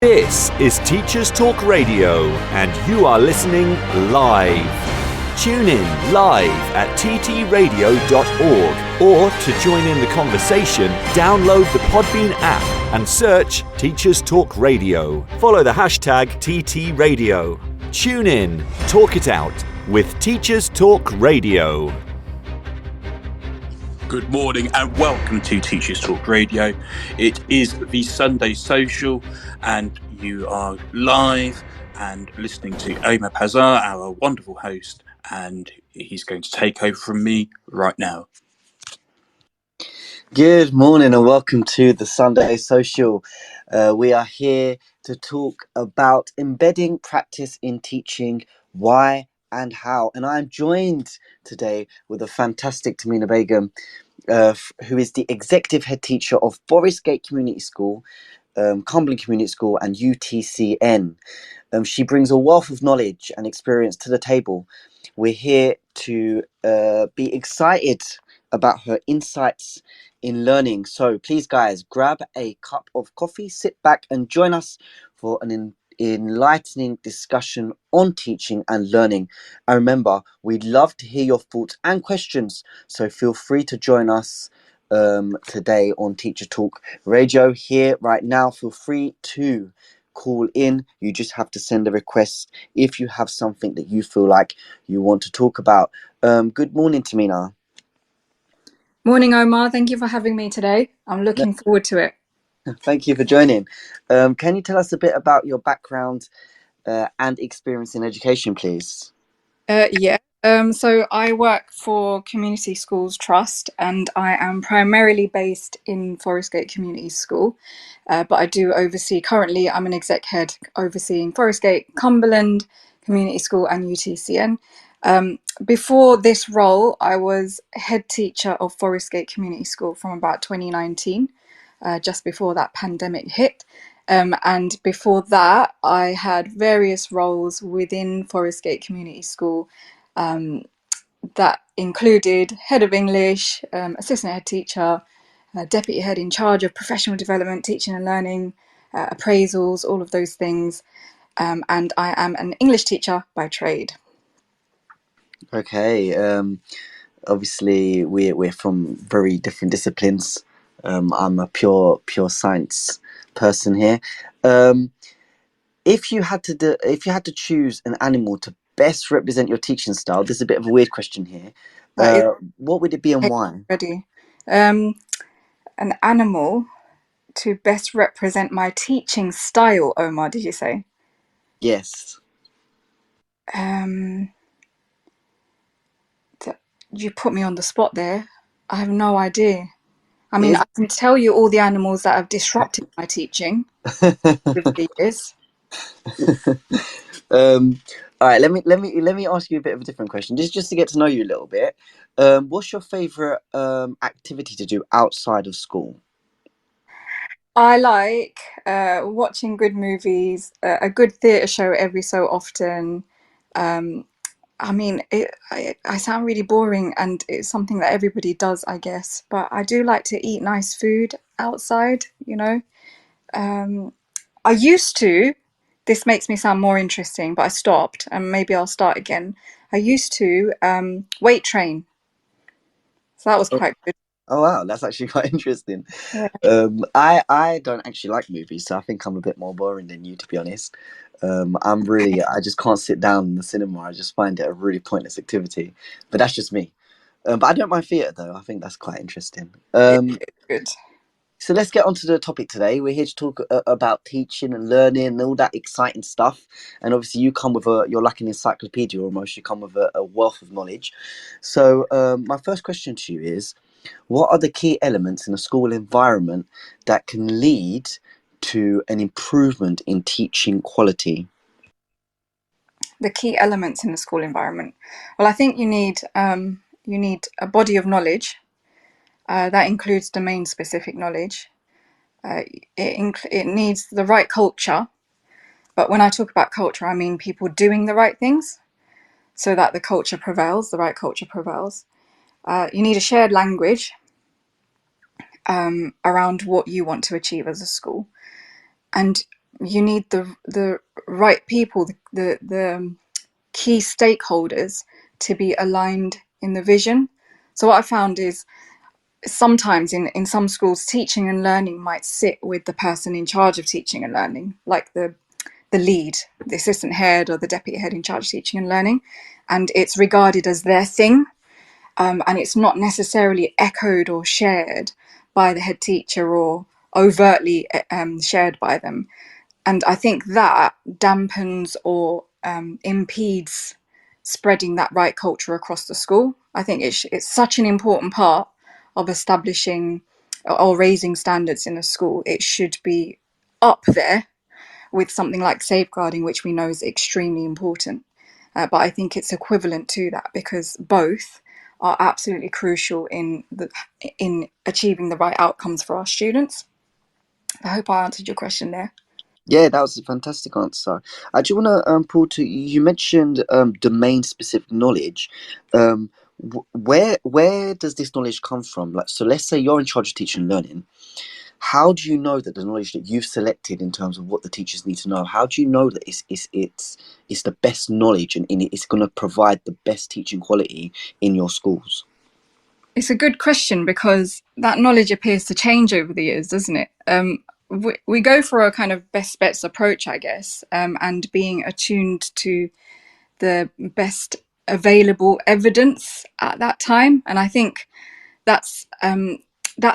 This is Teachers Talk Radio, and you are listening live. Tune in live at ttradio.org, or to join in the conversation, download the Podbean app and search Teachers Talk Radio. Follow the hashtag TTRadio. Tune in, talk it out with Teachers Talk Radio. Good morning and welcome to Teachers Talk Radio. It is the Sunday Social and you are live and listening to Omer Pazar, our wonderful host, and he's going to take over from me right now. Good morning and welcome to the Sunday Social. We are here to talk about embedding practice in teaching, why and how. And I'm joined today with a fantastic Tamina Begum, who is the executive head teacher of Forest Gate Community School, Cumberland Community School and UTCN. She brings a wealth of knowledge and experience to the table. We're here to be excited about her insights in learning. So please, guys, grab a cup of coffee, sit back and join us for an enlightening discussion on teaching and learning. And remember, we'd love to hear your thoughts and questions, so feel free to join us today on Teacher Talk Radio here right now. Feel free to call in. You just have to send a request if you have something that you feel like you want to talk about. Good morning, Tamina. Morning, Omar. Thank you for having me today. I'm looking forward to it. Thank you for joining. Can you tell us a bit about your background and experience in education, please? So I work for Community Schools Trust and I am primarily based in Forest Gate Community School, but I do oversee, currently I'm an exec head overseeing Forest Gate, Cumberland Community School and UTCN. Before this role, I was head teacher of Forest Gate Community School from about 2019, just before that pandemic hit. And before that, I had various roles within Forest Gate Community School that included head of English, assistant head teacher, deputy head in charge of professional development, teaching and learning, appraisals, all of those things. And I am an English teacher by trade. Okay. Obviously, we're from very different disciplines. I'm a pure science person here. If you had to choose an animal to best represent your teaching style, this is a bit of a weird question here. What would it be and why? Ready. An animal to best represent my teaching style, Omar, did you say? Yes. You put me on the spot there. I have no idea. I mean, I can tell you all the animals that have disrupted my teaching over the years. All right, let me ask you a bit of a different question, just to get to know you a little bit. What's your favorite activity to do outside of school? I like watching good movies, a good theatre show every so often. I mean, I sound really boring and it's something that everybody does, I guess, but I do like to eat nice food outside, you know. I used to, this makes me sound more interesting, but I stopped and maybe I'll start again. I used to weight train. So that was quite good. Oh wow, that's actually quite interesting. Yeah. I don't actually like movies, so I think I'm a bit more boring than you, to be honest. I just can't sit down in the cinema. I just find it a really pointless activity. But that's just me. But I don't mind theatre though. I think that's quite interesting. Good. So let's get on to the topic today. We're here to talk about teaching and learning and all that exciting stuff. And obviously you come with you're like an encyclopedia almost. You come with a wealth of knowledge. So my first question to you is, what are the key elements in a school environment that can lead to an improvement in teaching quality? The key elements in the school environment. Well, I think you need a body of knowledge that includes domain-specific knowledge. It needs the right culture, but when I talk about culture, I mean people doing the right things so that the culture prevails. The right culture prevails. You need a shared language around what you want to achieve as a school, and you need the right people, the key stakeholders to be aligned in the vision. So what I found is sometimes in some schools, teaching and learning might sit with the person in charge of teaching and learning, like the lead, the assistant head or the deputy head in charge of teaching and learning, and it's regarded as their thing, and it's not necessarily echoed or shared by the head teacher or overtly shared by them. And I think that dampens or impedes spreading that right culture across the school. I think it's such an important part of establishing or raising standards in a school. It should be up there with something like safeguarding, which we know is extremely important. But I think it's equivalent to that, because both are absolutely crucial in achieving the right outcomes for our students. I hope I answered your question there. Yeah, that was a fantastic answer. I do want to, Paul, you mentioned domain specific knowledge. Where does this knowledge come from? Like, so let's say you're in charge of teaching and learning. How do you know that the knowledge that you've selected in terms of what the teachers need to know, how do you know that it's the best knowledge and it's going to provide the best teaching quality in your schools? It's a good question, because that knowledge appears to change over the years, doesn't it? We go for a kind of best bets approach, I guess, and being attuned to the best available evidence at that time. And I think that's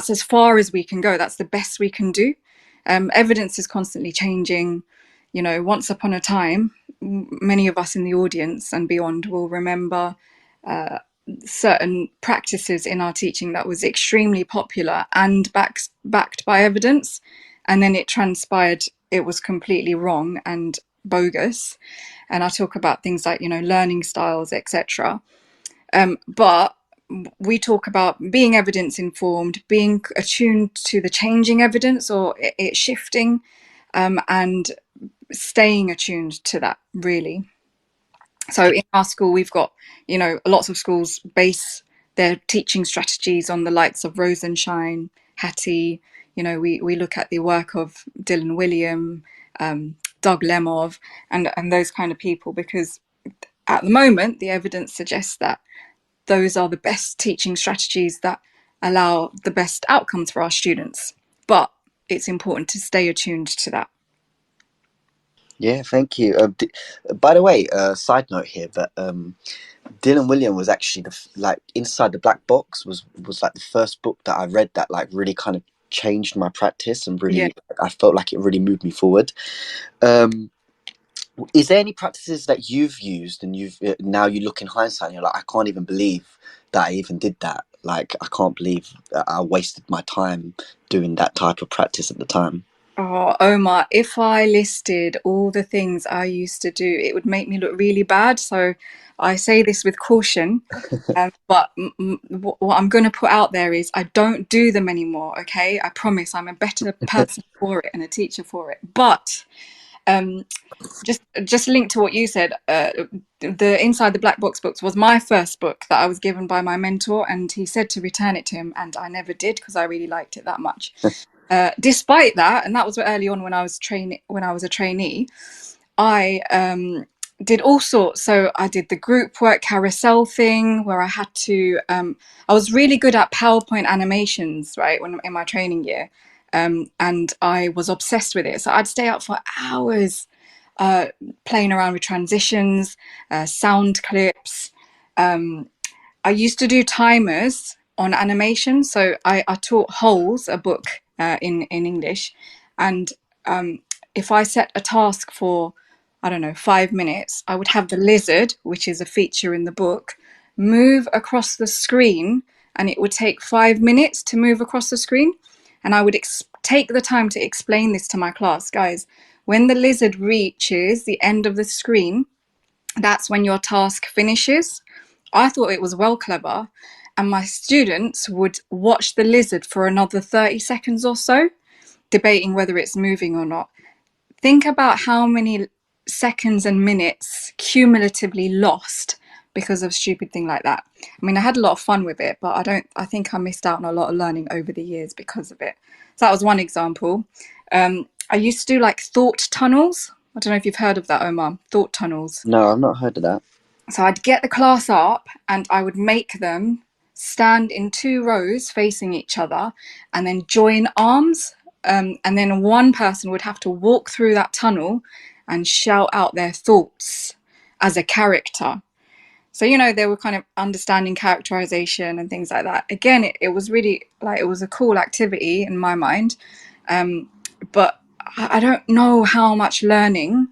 as far as we can go. That's the best we can do. Evidence is constantly changing. You know, once upon a time, many of us in the audience and beyond will remember certain practices in our teaching that was extremely popular and backed by evidence, and then it transpired it was completely wrong and bogus. And I talk about things like, you know, learning styles, etc. But we talk about being evidence informed, being attuned to the changing evidence or it shifting, and staying attuned to that, really. So in our school, we've got, you know, lots of schools base their teaching strategies on the likes of Rosenshine, Hattie. You know, we look at the work of Dylan William, Doug Lemov, and those kind of people, because at the moment, the evidence suggests that those are the best teaching strategies that allow the best outcomes for our students. But it's important to stay attuned to that. Yeah, thank you. By the way, side note here, but Dylan William was actually like Inside the Black Box was like the first book that I read that like really kind of changed my practice and really I felt like it really moved me forward. Is there any practices that you've used and you've now you look in hindsight and you're like, I can't even believe that I even did that. Like, I can't believe that I wasted my time doing that type of practice at the time. Oh, Omar, if I listed all the things I used to do, it would make me look really bad. So I say this with caution. But what I'm going to put out there is I don't do them anymore, okay? I promise I'm a better person for it and a teacher for it. But just linked to what you said, the Inside the Black Box books was my first book that I was given by my mentor, and he said to return it to him, and I never did because I really liked it that much. Despite that, and that was early on when I was a trainee, I did all sorts. So I did the group work carousel thing where I had to. I was really good at PowerPoint animations, right, when in my training year, and I was obsessed with it. So I'd stay up for hours playing around with transitions, sound clips. I used to do timers on animation. So I taught Holes, a book in English. And if I set a task for, I don't know, 5 minutes, I would have the lizard, which is a feature in the book, move across the screen. And it would take 5 minutes to move across the screen. And I would take the time to explain this to my class. Guys, when the lizard reaches the end of the screen, that's when your task finishes. I thought it was well clever, and my students would watch the lizard for another 30 seconds or so, debating whether it's moving or not. Think about how many seconds and minutes cumulatively lost because of a stupid thing like that. I mean, I had a lot of fun with it, but I think I missed out on a lot of learning over the years because of it. So that was one example. I used to do like thought tunnels. I don't know if you've heard of that, Omar. Thought tunnels. No, I've not heard of that. So I'd get the class up and I would make them stand in 2 rows facing each other and then join arms. And then one person would have to walk through that tunnel and shout out their thoughts as a character. So, they were kind of understanding characterization and things like that. Again, it was really like, it was a cool activity in my mind. But I don't know how much learning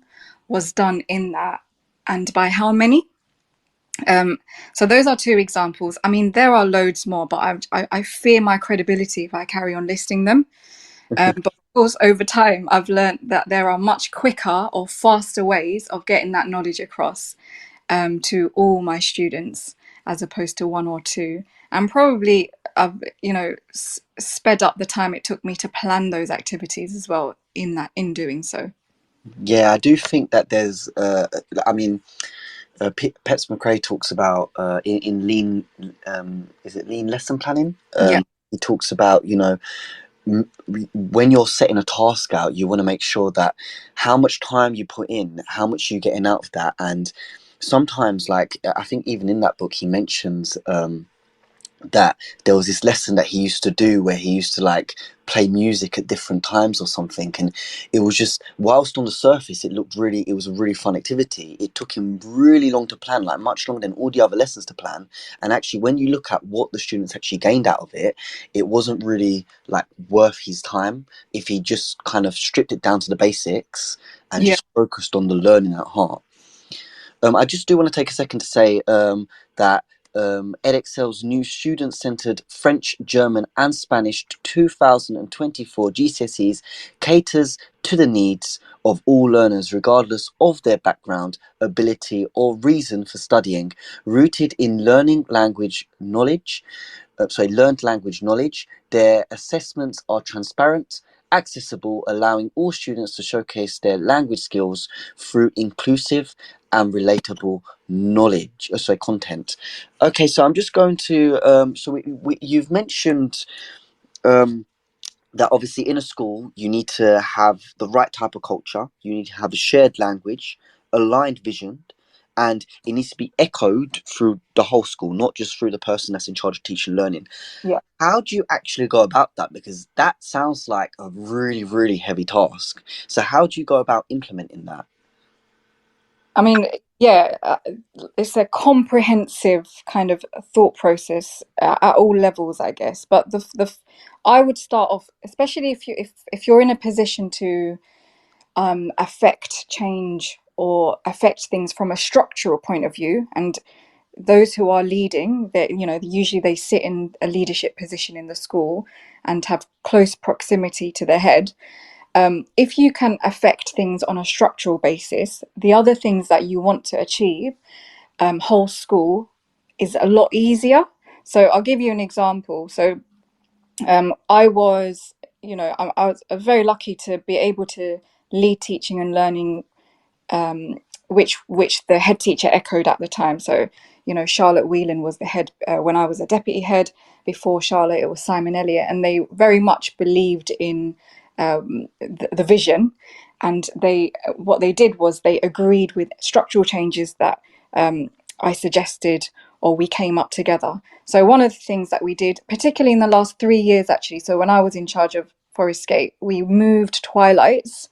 was done in that and by how many. So those are 2 examples. I mean, there are loads more, but I fear my credibility if I carry on listing them. But of course, over time, I've learned that there are much quicker or faster ways of getting that knowledge across to all my students, as opposed to 1 or 2. And probably I've, sped up the time it took me to plan those activities as well in doing so. Yeah, I do think that there's, I mean, Pets McRae talks about in lean, is it lean lesson planning? Yeah. He talks about, when you're setting a task out, you want to make sure that how much time you put in, how much you're getting out of that. And sometimes, like, I think even in that book, he mentions that there was this lesson that he used to do where he used to like play music at different times or something, and it was just, whilst on the surface it was a really fun activity, it took him really long to plan, like much longer than all the other lessons to plan. And actually, when you look at what the students actually gained out of it, it wasn't really like worth his time if he just kind of stripped it down to the basics and Yeah. just focused on the learning at heart. I just do want to take a second to say that edXL's new student-centered French, German, and Spanish 2024 GCSEs caters to the needs of all learners, regardless of their background, ability, or reason for studying, rooted in learned language knowledge. Their assessments are transparent, accessible, allowing all students to showcase their language skills through inclusive and relatable content. Okay, so I'm just going to you've mentioned that obviously in a school you need to have the right type of culture, you need to have a shared language, aligned vision, and it needs to be echoed through the whole school, not just through the person that's in charge of teaching and learning. Yeah. How do you actually go about that? Because that sounds like a really, really heavy task. So how do you go about implementing that? I mean, yeah, it's a comprehensive kind of thought process at all levels, I guess. But I would start off, especially if you're in a position to affect change or affect things from a structural point of view, and those who are leading, that usually they sit in a leadership position in the school and have close proximity to the head. If you can affect things on a structural basis, the other things that you want to achieve, whole school, is a lot easier. So I'll give you an example. So I was, I was very lucky to be able to lead teaching and learning, which the head teacher echoed at the time. So, Charlotte Whelan was the head when I was a deputy head. Before Charlotte, it was Simon Elliott, and they very much believed in the vision. And what they did was they agreed with structural changes that I suggested, or we came up together. So one of the things that we did, particularly in the last 3 years, actually, so when I was in charge of Forest Gate, we moved twilights,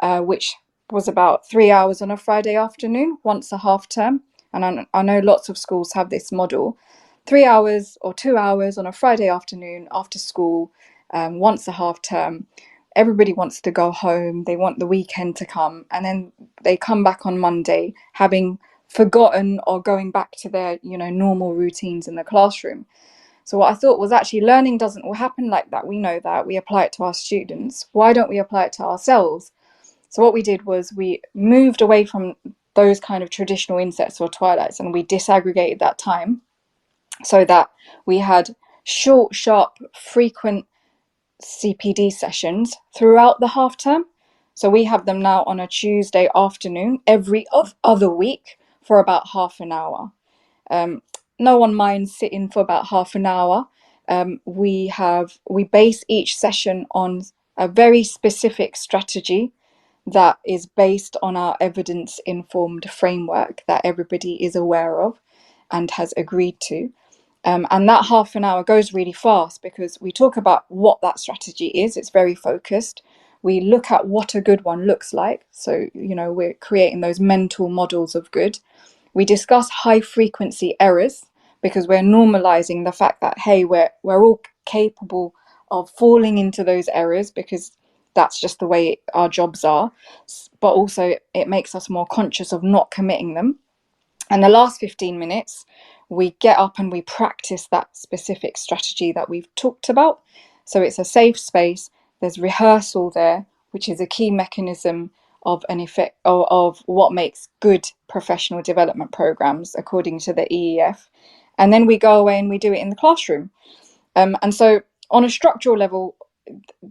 which was about 3 hours on a Friday afternoon, once a half term. And I know lots of schools have this model. 3 hours or 2 hours on a Friday afternoon after school, once a half term. Everybody wants to go home. They want the weekend to come. And then they come back on Monday having forgotten or going back to their, normal routines in the classroom. So what I thought was, actually, learning doesn't all happen like that. We know that. We apply it to our students. Why don't we apply it to ourselves? So what we did was we moved away from those kind of traditional insets or twilights, and we disaggregated that time so that we had short, sharp, frequent CPD sessions throughout the half term. So we have them now on a Tuesday afternoon every other week for about half an hour. No one minds sitting for about half an hour. We base each session on a very specific strategy that is based on our evidence-informed framework that everybody is aware of and has agreed to. And that half an hour goes really fast because we talk about what that strategy is. It's very focused. We look at what a good one looks like. So, we're creating those mental models of good. We discuss high frequency errors because we're normalizing the fact that, hey, we're all capable of falling into those errors because that's just the way our jobs are. But also it makes us more conscious of not committing them. And the last 15 minutes, we get up and we practice that specific strategy that we've talked about. So it's a safe space. There's rehearsal there, which is a key mechanism of an effect of what makes good professional development programs, according to the EEF. And then we go away and we do it in the classroom. And so on a structural level,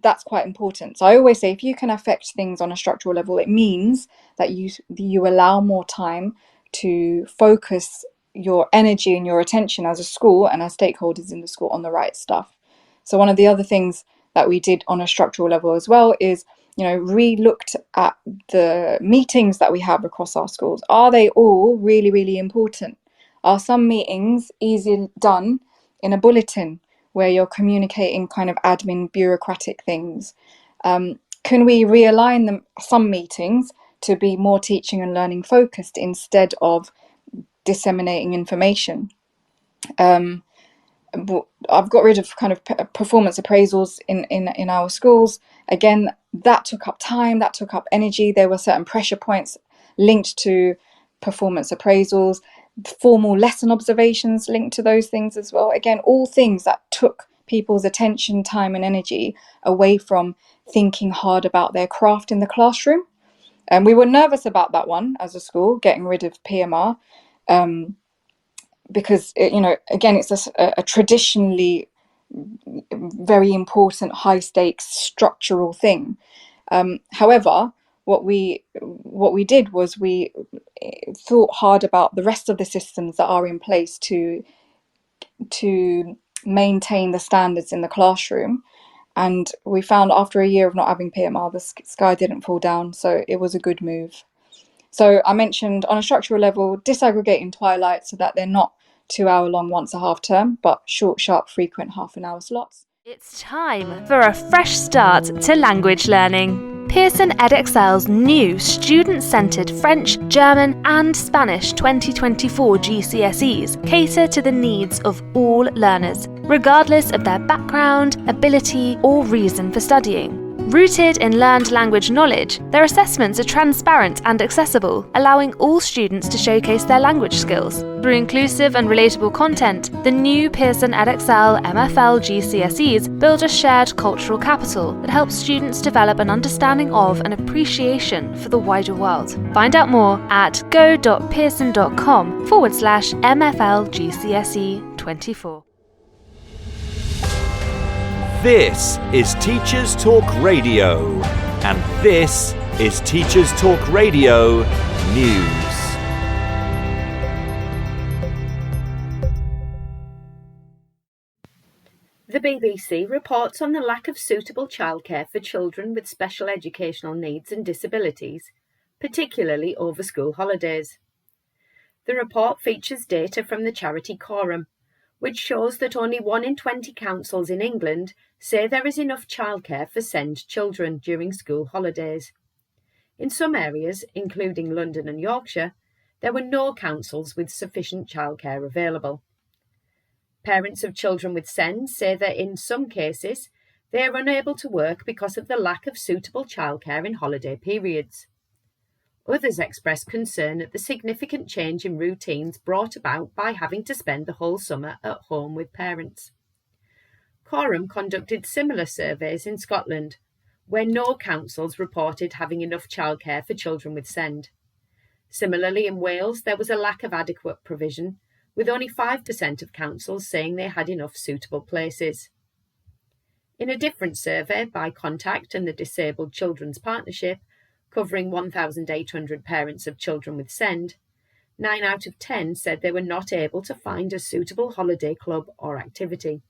that's quite important. So I always say, if you can affect things on a structural level, it means that you allow more time to focus your energy and your attention as a school and as stakeholders in the school on the right stuff. So one of the other things that we did on a structural level as well is, re-looked at the meetings that we have across our schools. Are they all really, really important? Are some meetings easily done in a bulletin where you're communicating kind of admin bureaucratic things? Can we realign some meetings to be more teaching and learning focused instead of disseminating information? I've got rid of kind of performance appraisals in our schools. Again, that took up time, that took up energy. There were certain pressure points linked to performance appraisals, formal lesson observations linked to those things as well. Again, all things that took people's attention, time and energy away from thinking hard about their craft in the classroom. And we were nervous about that one as a school, getting rid of PMR. Because again, it's a traditionally very important, high stakes structural thing. However, what we did was we thought hard about the rest of the systems that are in place to maintain the standards in the classroom. And we found after a year of not having PMR, the sky didn't fall down. So it was a good move. So I mentioned on a structural level, disaggregating twilight so that they're not 2 hour long once a half term, but short, sharp, frequent half an hour slots. It's time for a fresh start to language learning. Pearson EdXL's new student-centred French, German and Spanish 2024 GCSEs cater to the needs of all learners, regardless of their background, ability or reason for studying. Rooted in learned language knowledge, their assessments are transparent and accessible, allowing all students to showcase their language skills. Through inclusive and relatable content, the new Pearson EdXL MFL GCSEs build a shared cultural capital that helps students develop an understanding of and appreciation for the wider world. Find out more at go.pearson.com/MFL GCSE 24. This is Teachers Talk Radio, and this is Teachers Talk Radio News. The BBC reports on the lack of suitable childcare for children with special educational needs and disabilities, particularly over school holidays. The report features data from the charity Quorum, which shows that only 1 in 20 councils in England say there is enough childcare for SEND children during school holidays. In some areas, including London and Yorkshire, there were no councils with sufficient childcare available. Parents of children with SEND say that in some cases, they are unable to work because of the lack of suitable childcare in holiday periods. Others express concern at the significant change in routines brought about by having to spend the whole summer at home with parents. Quorum conducted similar surveys in Scotland, where no councils reported having enough childcare for children with SEND. Similarly, in Wales, there was a lack of adequate provision, with only 5% of councils saying they had enough suitable places. In a different survey by Contact and the Disabled Children's Partnership, covering 1,800 parents of children with SEND, 9 out of 10 said they were not able to find a suitable holiday club or activity.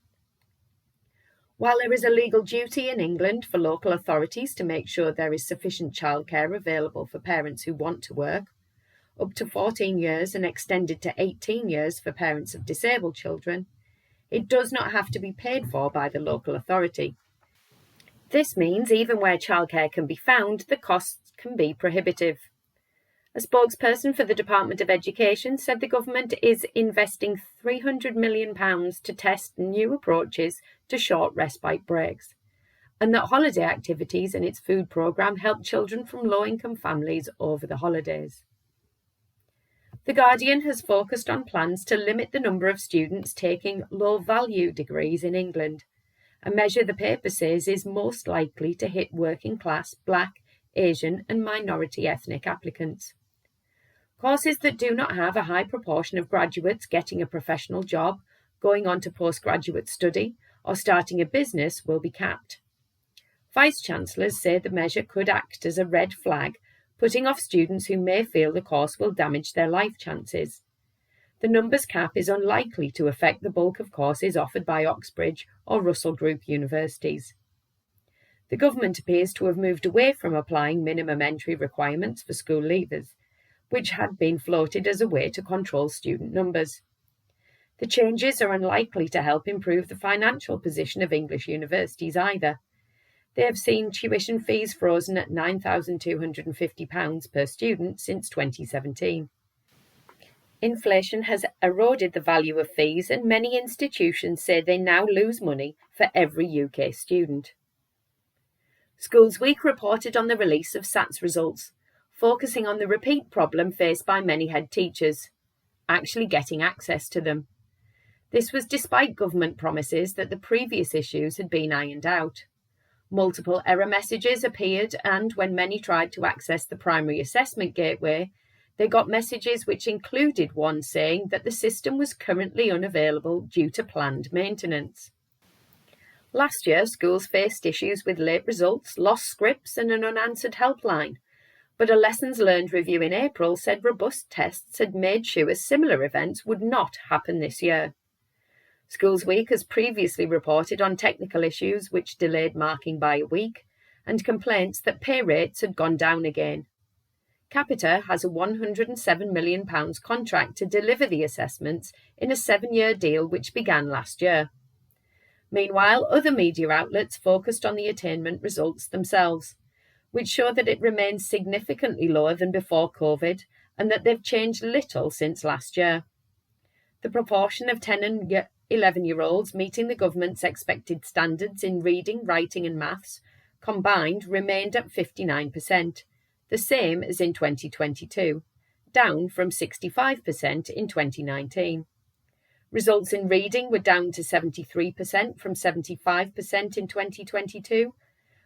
While there is a legal duty in England for local authorities to make sure there is sufficient childcare available for parents who want to work, up to 14 years and extended to 18 years for parents of disabled children, it does not have to be paid for by the local authority. This means even where childcare can be found, the costs can be prohibitive. A spokesperson for the Department of Education said the government is investing £300 million to test new approaches to short respite breaks, and that holiday activities in its food programme help children from low-income families over the holidays. The Guardian has focused on plans to limit the number of students taking low-value degrees in England, a measure the paper says is most likely to hit working-class, Black, Asian and minority ethnic applicants. Courses that do not have a high proportion of graduates getting a professional job, going on to postgraduate study or starting a business will be capped. Vice-Chancellors say the measure could act as a red flag, putting off students who may feel the course will damage their life chances. The numbers cap is unlikely to affect the bulk of courses offered by Oxbridge or Russell Group universities. The government appears to have moved away from applying minimum entry requirements for school leavers, which had been floated as a way to control student numbers. The changes are unlikely to help improve the financial position of English universities either. They have seen tuition fees frozen at £9,250 per student since 2017. Inflation has eroded the value of fees, and many institutions say they now lose money for every UK student. Schools Week reported on the release of SATS results, focusing on the repeat problem faced by many head teachers, actually getting access to them. This was despite government promises that the previous issues had been ironed out. Multiple error messages appeared, and when many tried to access the primary assessment gateway, they got messages which included one saying that the system was currently unavailable due to planned maintenance. Last year, schools faced issues with late results, lost scripts and an unanswered helpline, but a lessons learned review in April said robust tests had made sure similar events would not happen this year. Schools Week has previously reported on technical issues which delayed marking by a week and complaints that pay rates had gone down again. Capita has a £107 million contract to deliver the assessments in a 7-year deal which began last year. Meanwhile, other media outlets focused on the attainment results themselves, which show that it remains significantly lower than before COVID and that they've changed little since last year. The proportion of 10 and 11-year-olds meeting the government's expected standards in reading, writing and maths combined remained at 59%, the same as in 2022, down from 65% in 2019. Results in reading were down to 73% from 75% in 2022,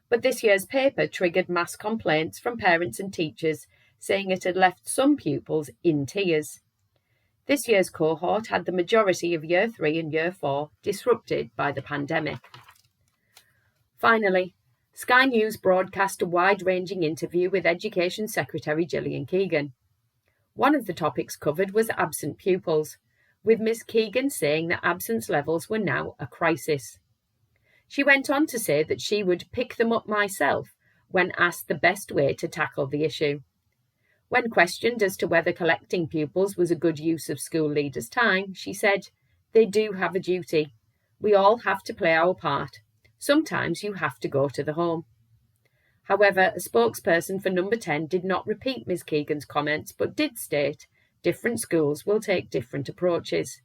but this year's paper triggered mass complaints from parents and teachers, saying it had left some pupils in tears. This year's cohort had the majority of Year 3 and Year 4 disrupted by the pandemic. Finally, Sky News broadcast a wide-ranging interview with Education Secretary Gillian Keegan. One of the topics covered was absent pupils, with Ms Keegan saying that absence levels were now a crisis. She went on to say that she would pick them up myself when asked the best way to tackle the issue. When questioned as to whether collecting pupils was a good use of school leaders' time, she said, "They do have a duty. We all have to play our part. Sometimes you have to go to the home." However, a spokesperson for Number 10 did not repeat Ms Keegan's comments, but did state different schools will take different approaches.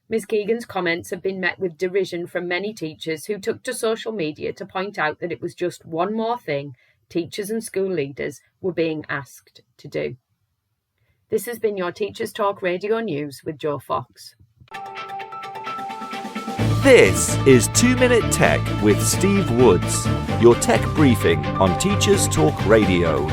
Ms Keegan's comments have been met with derision from many teachers who took to social media to point out that it was just one more thing teachers and school leaders were being asked to do. This has been your Teachers Talk Radio News with Joe Fox. This is 2 Minute Tech with Steve Woods, your tech briefing on Teachers Talk Radio.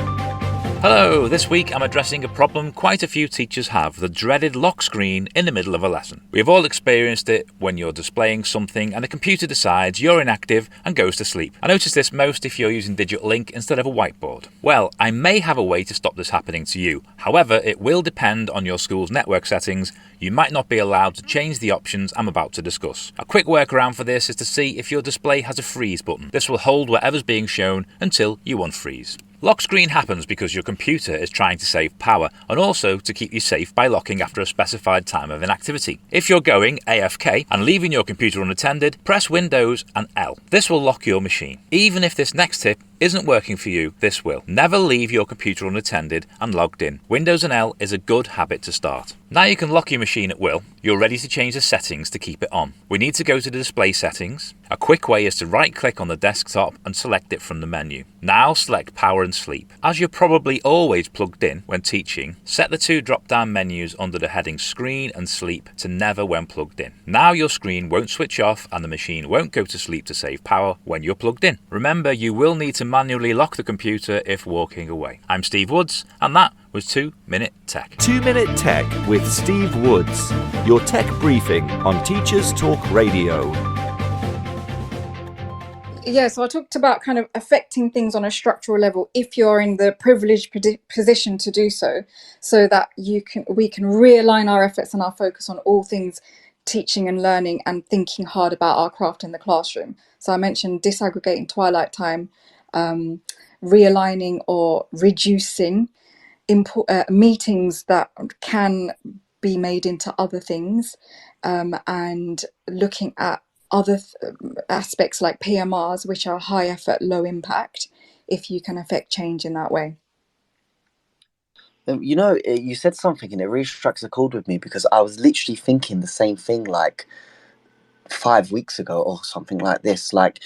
Hello, this week I'm addressing a problem quite a few teachers have, the dreaded lock screen in the middle of a lesson. We have all experienced it when you're displaying something and the computer decides you're inactive and goes to sleep. I notice this most if you're using digital ink instead of a whiteboard. Well, I may have a way to stop this happening to you. However, it will depend on your school's network settings. You might not be allowed to change the options I'm about to discuss. A quick workaround for this is to see if your display has a freeze button. This will hold whatever's being shown until you unfreeze. Lock screen happens because your computer is trying to save power and also to keep you safe by locking after a specified time of inactivity. If you're going AFK and leaving your computer unattended, press Windows and L. This will lock your machine. Even if this next tip isn't working for you, this will. Never leave your computer unattended and logged in. Windows and L is a good habit to start. Now you can lock your machine at will. You're ready to change the settings to keep it on. We need to go to the display settings. A quick way is to right click on the desktop and select it from the menu. Now select power and sleep. As you're probably always plugged in when teaching, set the two drop down menus under the heading screen and sleep to never when plugged in. Now your screen won't switch off and the machine won't go to sleep to save power when you're plugged in. Remember, you will need to manually lock the computer if walking away. I'm Steve Woods and that was 2 Minute Tech. 2 Minute Tech with Steve Woods, your tech briefing on Teachers Talk Radio. Yeah, so I talked about kind of affecting things on a structural level if you're in the privileged position to do so, so that we can realign our efforts and our focus on all things teaching and learning and thinking hard about our craft in the classroom. So I mentioned disaggregating twilight time, realigning or reducing meetings that can be made into other things, and looking at other aspects like PMRs, which are high effort, low impact, if you can affect change in that way. You said something and it really struck a chord with me because I was literally thinking the same thing like 5 weeks ago or something like this. Like,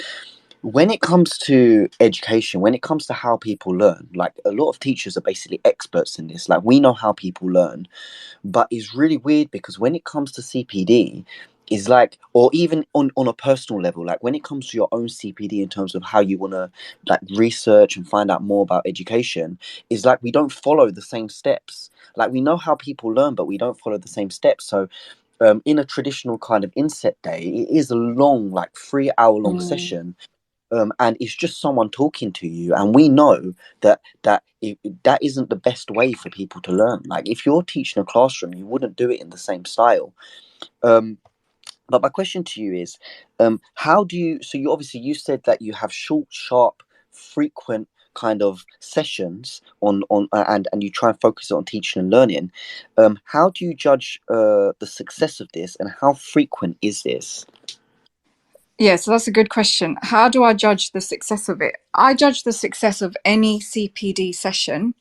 when it comes to education, when it comes to how people learn, like a lot of teachers are basically experts in this. Like, we know how people learn, but it's really weird because when it comes to CPD, is like, or even on a personal level, like when it comes to your own CPD in terms of how you want to like research and find out more about education, is like we don't follow the same steps. Like, we know how people learn, but we don't follow the same steps. So in a traditional kind of inset day, it is a long, like 3-hour-long session. And it's just someone talking to you, and we know that isn't the best way for people to learn. Like, if you're teaching a classroom, you wouldn't do it in the same style. But my question to you is, how do you? So you said that you have short, sharp, frequent kind of sessions and you try and focus it on teaching and learning. How do you judge the success of this, and how frequent is this? Yeah, so that's a good question. How do I judge the success of it? I judge the success of any CPD session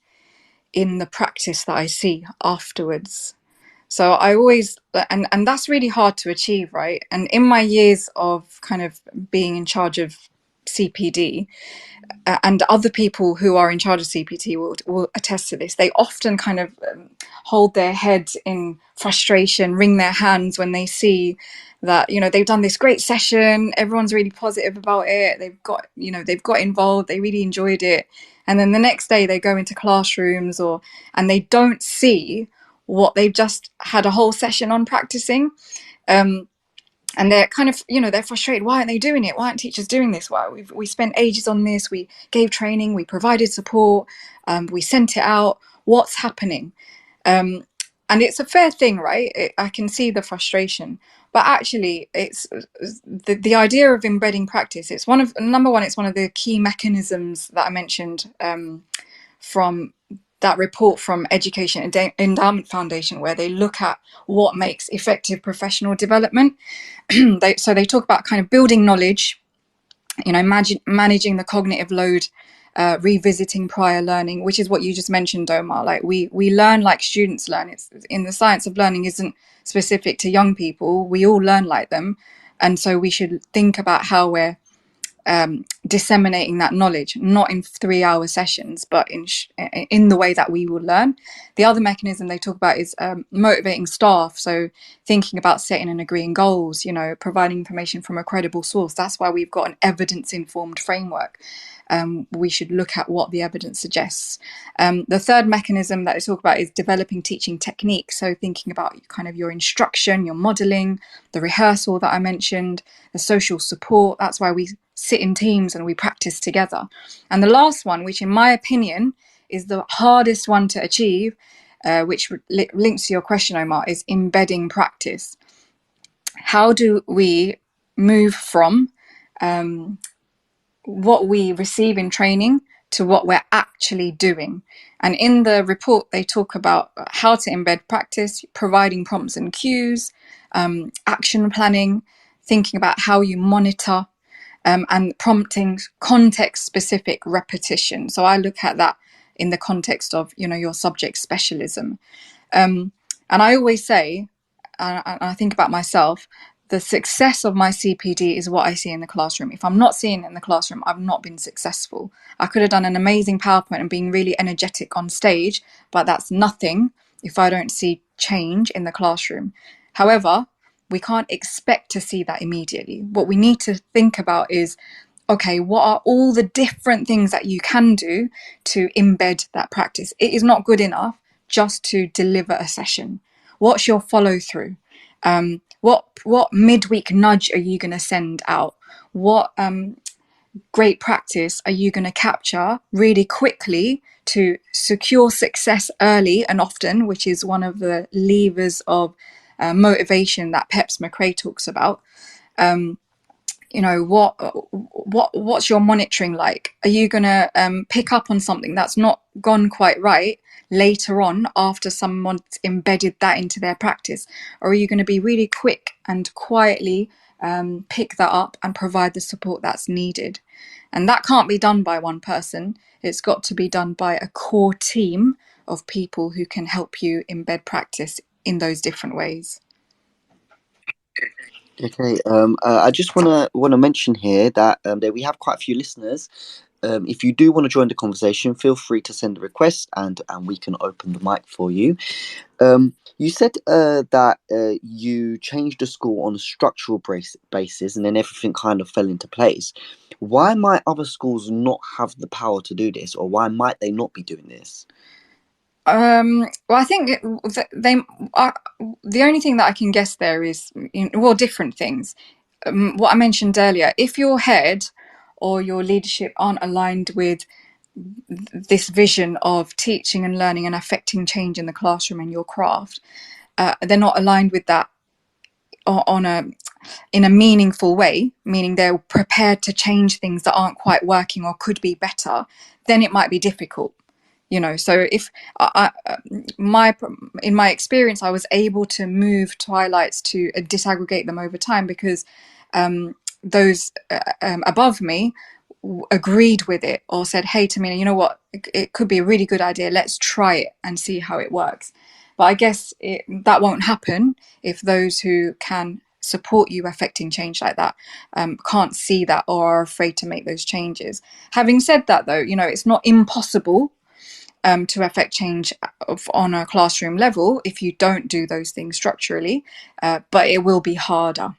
in the practice that I see afterwards. So I always, and that's really hard to achieve, right? And in my years of kind of being in charge of CPD, and other people who are in charge of CPT will attest to this, they often kind of hold their heads in frustration, wring their hands when they see that, they've done this great session, everyone's really positive about it, they've got involved, they really enjoyed it, and then the next day they go into classrooms and they don't see what they've just had a whole session on practicing. And they're kind of, they're frustrated. Why aren't they doing it? Why aren't teachers doing this? Why we spent ages on this. We gave training. We provided support. We sent it out. What's happening? And it's a fair thing, right? I can see the frustration. But actually, it's the idea of embedding practice. It's number one, it's one of the key mechanisms that I mentioned from that report from Education Endowment Foundation, where they look at what makes effective professional development. They talk about kind of building knowledge, managing the cognitive load, revisiting prior learning, which is what you just mentioned, Omar. Like we learn like students learn. It's in the science of learning isn't specific to young people. We all learn like them, and so we should think about how we're disseminating that knowledge, not in 3-hour sessions, but in the way that we will learn. The other mechanism they talk about is motivating staff. So thinking about setting and agreeing goals, providing information from a credible source. That's why we've got an evidence-informed framework. We should look at what the evidence suggests. The third mechanism that I talk about is developing teaching techniques. So thinking about kind of your instruction, your modelling, the rehearsal that I mentioned, the social support. That's why we sit in teams and we practice together. And the last one, which in my opinion is the hardest one to achieve, which links to your question, Omar, is embedding practice. How do we move from what we receive in training to what we're actually doing? And in the report, they talk about how to embed practice, providing prompts and cues, action planning, thinking about how you monitor, and prompting context-specific repetition. So I look at that in the context of, your subject specialism. And I always say, and I think about myself, the success of my CPD is what I see in the classroom. If I'm not seeing it in the classroom, I've not been successful. I could have done an amazing PowerPoint and been really energetic on stage, but that's nothing if I don't see change in the classroom. However, we can't expect to see that immediately. What we need to think about is, okay, what are all the different things that you can do to embed that practice? It is not good enough just to deliver a session. What's your follow through? What midweek nudge are you going to send out? What great practice are you going to capture really quickly to secure success early and often, which is one of the levers of motivation that Peps McRae talks about? What's your monitoring like? Are you going to pick up on something that's not gone quite right later on after someone's embedded that into their practice? Or are you going to be really quick and quietly pick that up and provide the support that's needed? And that can't be done by one person. It's got to be done by a core team of people who can help you embed practice in those different ways. Okay, I just wanna mention here that we have quite a few listeners. If you do want to join the conversation, feel free to send a request, and we can open the mic for you. You said that you changed the school on a structural basis, and then everything kind of fell into place. Why might other schools not have the power to do this, or why might they not be doing this? Well, I think they are, the only thing that I can guess there is, different things. What I mentioned earlier, if your head or your leadership aren't aligned with this vision of teaching and learning and affecting change in the classroom and your craft, they're not aligned with that in a meaningful way, meaning they're prepared to change things that aren't quite working or could be better, then it might be difficult. So if in my experience, I was able to move Twilights to disaggregate them over time because those above me agreed with it or said, hey, Tamina, you know what, it could be a really good idea. Let's try it and see how it works. But I guess that won't happen if those who can support you affecting change like that can't see that or are afraid to make those changes. Having said that, though, it's not impossible to affect change on a classroom level if you don't do those things structurally, but it will be harder.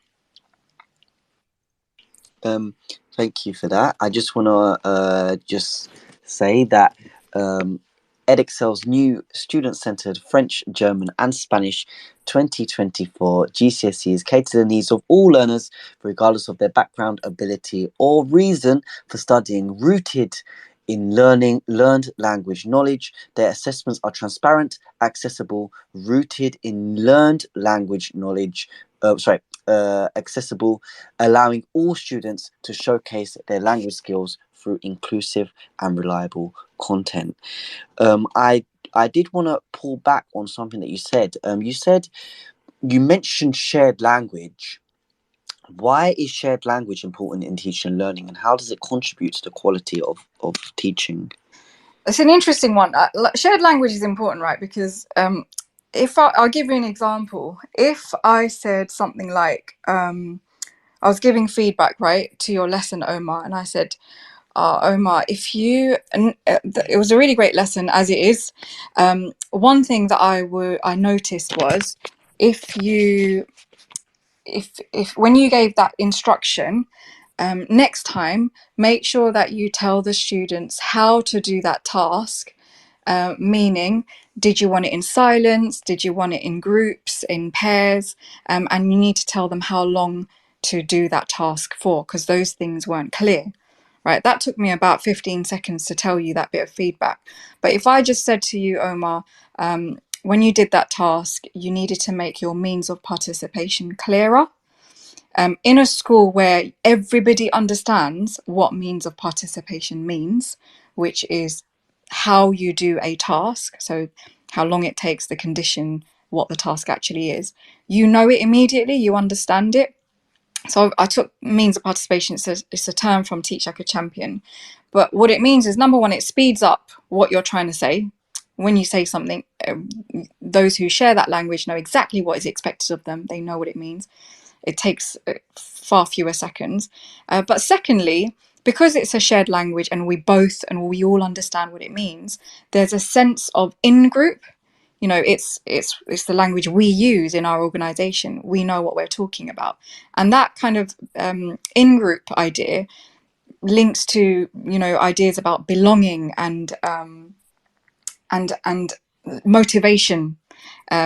Thank you for that. I just want to just say that Edexcel's new student-centered French, German and Spanish 2024 GCSEs cater to the needs of all learners, regardless of their background, ability or reason for studying, rooted in learned language knowledge. Their assessments are transparent, accessible, rooted in learned language knowledge. Accessible, allowing all students to showcase their language skills through inclusive and reliable content. I did want to pull back on something that you said. You mentioned shared language. Why is shared language important in teaching and learning, and how does it contribute to the quality of teaching? It's an interesting one. Shared language is important, right? Because I'll give you an example. If I said something like, I was giving feedback, right, to your lesson, Omar, and I said, Omar, if you, and it was a really great lesson as it is. One thing that I noticed was if you, if when you gave that instruction, next time, make sure that you tell the students how to do that task. Meaning, did you want it in silence? Did you want it in groups, in pairs? And you need to tell them how long to do that task for, because those things weren't clear, right? That took me about 15 seconds to tell you that bit of feedback. But if I just said to you, Omar, when you did that task, you needed to make your means of participation clearer. In a school where everybody understands what means of participation means, which is how you do a task, so how long it takes, the condition, what the task actually is, you know it immediately, you understand it. So I took means of participation. It's a term from Teach Like a Champion. But what it means is, number one, it speeds up what you're trying to say. When you say something, those who share that language know exactly what is expected of them. They know what it means. It takes far fewer seconds. But secondly, because it's a shared language and we all understand what it means, there's a sense of in-group. You know, it's the language we use in our organization. We know what we're talking about. And that kind of in-group idea links to, you know, ideas about belonging and motivation,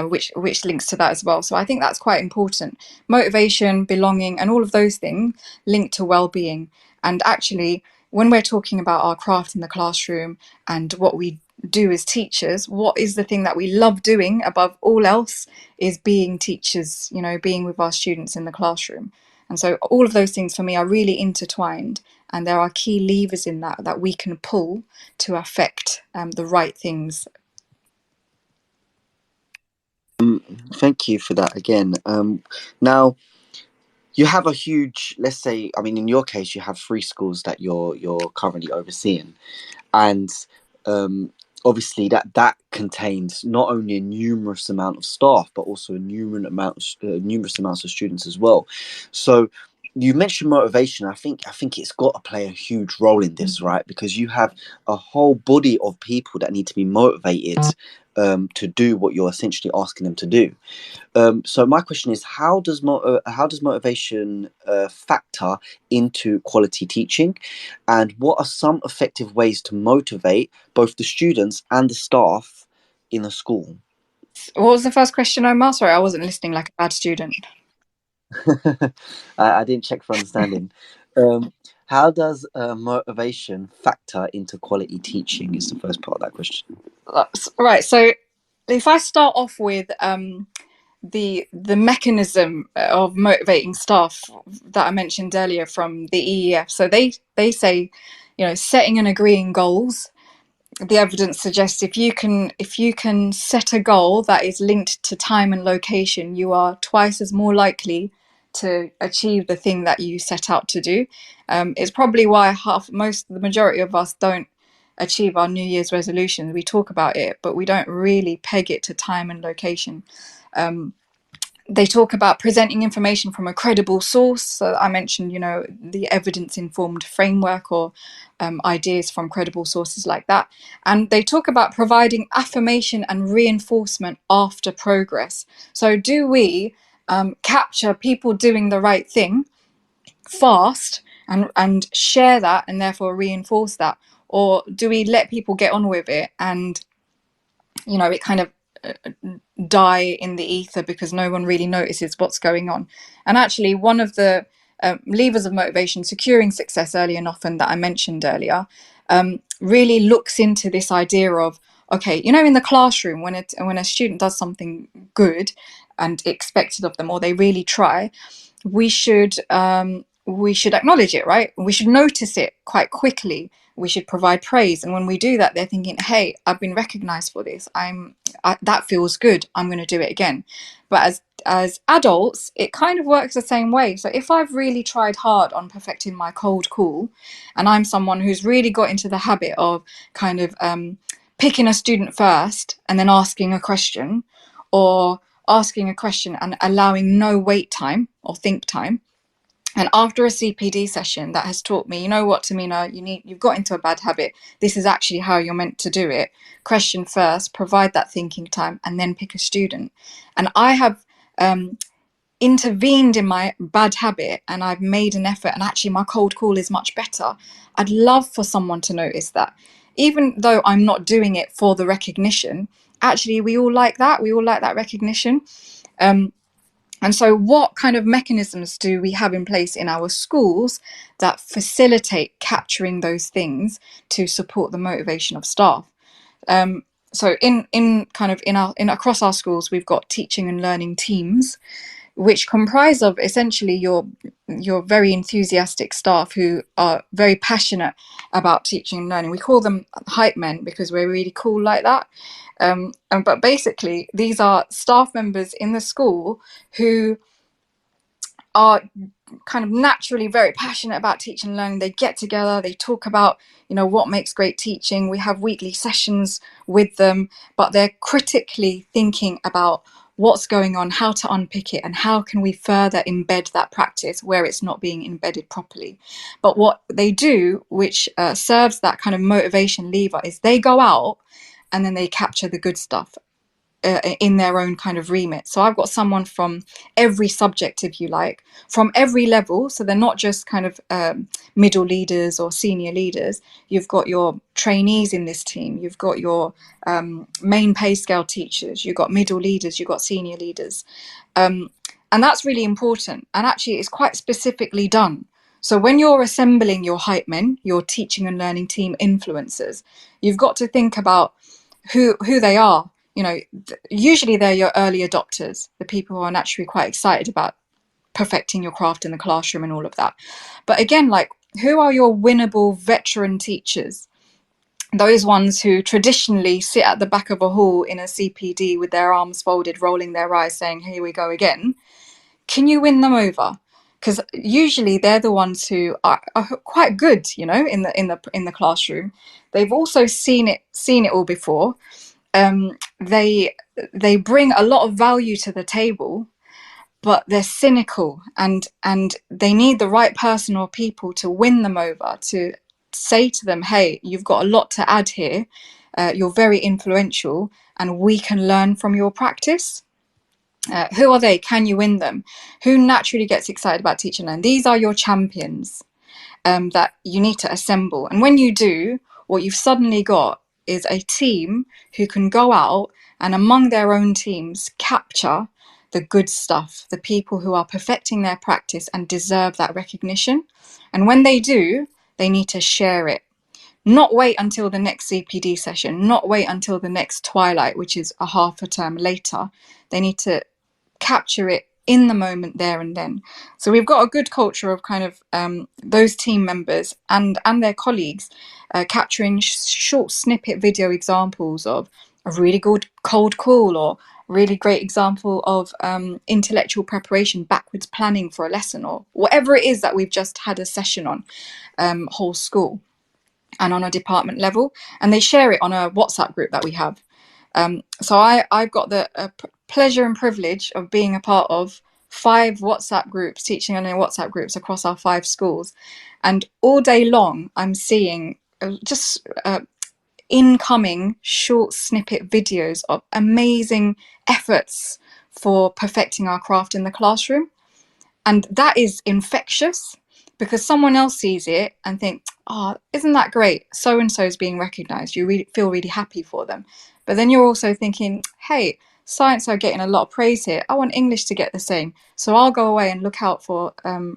which links to that as well. So I think that's quite important. Motivation, belonging, and all of those things link to well-being. And actually, when we're talking about our craft in the classroom and what we do as teachers, what is the thing that we love doing above all else is being teachers, you know, being with our students in the classroom. And so all of those things for me are really intertwined, and there are key levers in that we can pull to affect the right things. Thank you for that again. Now, you have a huge, let's say, I mean, in your case, you have 3 schools that you're currently overseeing, and obviously that contains not only a numerous amount of staff, but also a numerous amounts of students as well. So you mentioned motivation. I think it's got to play a huge role in this, right? Because you have a whole body of people that need to be motivated to do what you're essentially asking them to do. So my question is, how does motivation factor into quality teaching, and what are some effective ways to motivate both the students and the staff in a school? What was the first question, Omar? Sorry, I wasn't listening like a bad student. I didn't check for understanding. How does motivation factor into quality teaching is the first part of that question. Right, so if I start off with the mechanism of motivating staff that I mentioned earlier from the EEF. So they say, you know, setting and agreeing goals. The evidence suggests if you can set a goal that is linked to time and location, you are twice as more likely to achieve the thing that you set out to do. It's probably why the majority of us don't achieve our New Year's resolutions. We talk about it, but we don't really peg it to time and location. They talk about presenting information from a credible source. So I mentioned, you know, the evidence-informed framework or ideas from credible sources like that. And they talk about providing affirmation and reinforcement after progress. So do we capture people doing the right thing fast and share that and therefore reinforce that? Or do we let people get on with it and, you know, it kind of die in the ether because no one really notices what's going on? And actually, one of the levers of motivation, securing success early and often, that I mentioned earlier, really looks into this idea of, okay, you know, in the classroom, when a student does something good and expected of them, or they really try, we should acknowledge it, right? We should notice it quite quickly. We should provide praise, and when we do that, they're thinking, "Hey, I've been recognized for this. That feels good. I'm going to do it again." But as adults, it kind of works the same way. So if I've really tried hard on perfecting my cold call, and I'm someone who's really got into the habit of kind of picking a student first and then asking a question, or asking a question and allowing no wait time or think time, And after a CPD session, that has taught me, you know what, Tamina, you've got into a bad habit. This is actually how you're meant to do it. Question first, provide that thinking time, and then pick a student. And I have intervened in my bad habit, and I've made an effort, and actually my cold call is much better. I'd love for someone to notice that. Even though I'm not doing it for the recognition, actually we all like that. We all like that recognition. And so what kind of mechanisms do we have in place in our schools that facilitate capturing those things to support the motivation of staff? So across our schools, we've got teaching and learning teams, which comprise of essentially your very enthusiastic staff who are very passionate about teaching and learning. We call them hype men because we're really cool like that. But basically, these are staff members in the school who are kind of naturally very passionate about teaching and learning. They get together, they talk about, what makes great teaching. We have weekly sessions with them, but they're critically thinking about what's going on, how to unpick it, and how can we further embed that practice where it's not being embedded properly. But what they do, which serves that kind of motivation lever, is they go out and then they capture the good stuff in their own kind of remit. So I've got someone from every subject, if you like, from every level. So they're not just kind of middle leaders or senior leaders. You've got your trainees in this team. You've got your main pay scale teachers. You've got middle leaders. You've got senior leaders. And that's really important. And actually, it's quite specifically done. So when you're assembling your hype men, your teaching and learning team influencers, you've got to think about who they are. Usually they're your early adopters, the people who are naturally quite excited about perfecting your craft in the classroom and all of that. But again, who are your winnable veteran teachers? Those ones who traditionally sit at the back of a hall in a CPD with their arms folded, rolling their eyes, saying, "Here we go again." Can you win them over? Because usually they're the ones who are quite good, in the classroom. They've also seen it all before. They bring a lot of value to the table, but they're cynical, and they need the right person or people to win them over, to say to them, "Hey, you've got a lot to add here. You're very influential, and we can learn from your practice." Who are they? Can you win them? Who naturally gets excited about teaching and learning? These are your champions that you need to assemble. And when you do, what you've suddenly got is a team who can go out and among their own teams capture the good stuff, the people who are perfecting their practice and deserve that recognition. And when they do, they need to share it. Not wait until the next CPD session, not wait until the next twilight, which is a half a term later. They need to capture it in the moment there and then. So we've got a good culture of kind of those team members and their colleagues capturing short snippet video examples of a really good cold call or really great example of intellectual preparation, backwards planning for a lesson, or whatever it is that we've just had a session on whole school and on a department level, and they share it on a WhatsApp group that we have. So I've got the pleasure and privilege of being a part of 5 WhatsApp groups, teaching and learning WhatsApp groups across our 5 schools. And all day long, I'm seeing just incoming short snippet videos of amazing efforts for perfecting our craft in the classroom. And that is infectious because someone else sees it and think, "Oh, isn't that great? So-and-so is being recognized." You feel really happy for them. But then you're also thinking, "Hey, science are getting a lot of praise here. I want English to get the same. So I'll go away and look out for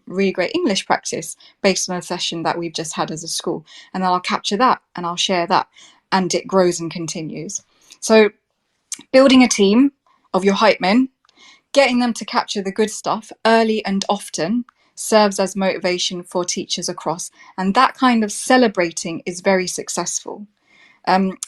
really great English practice based on a session that we've just had as a school. And then I'll capture that and I'll share that." And it grows and continues. So building a team of your hype men, getting them to capture the good stuff early and often serves as motivation for teachers across. And that kind of celebrating is very successful. On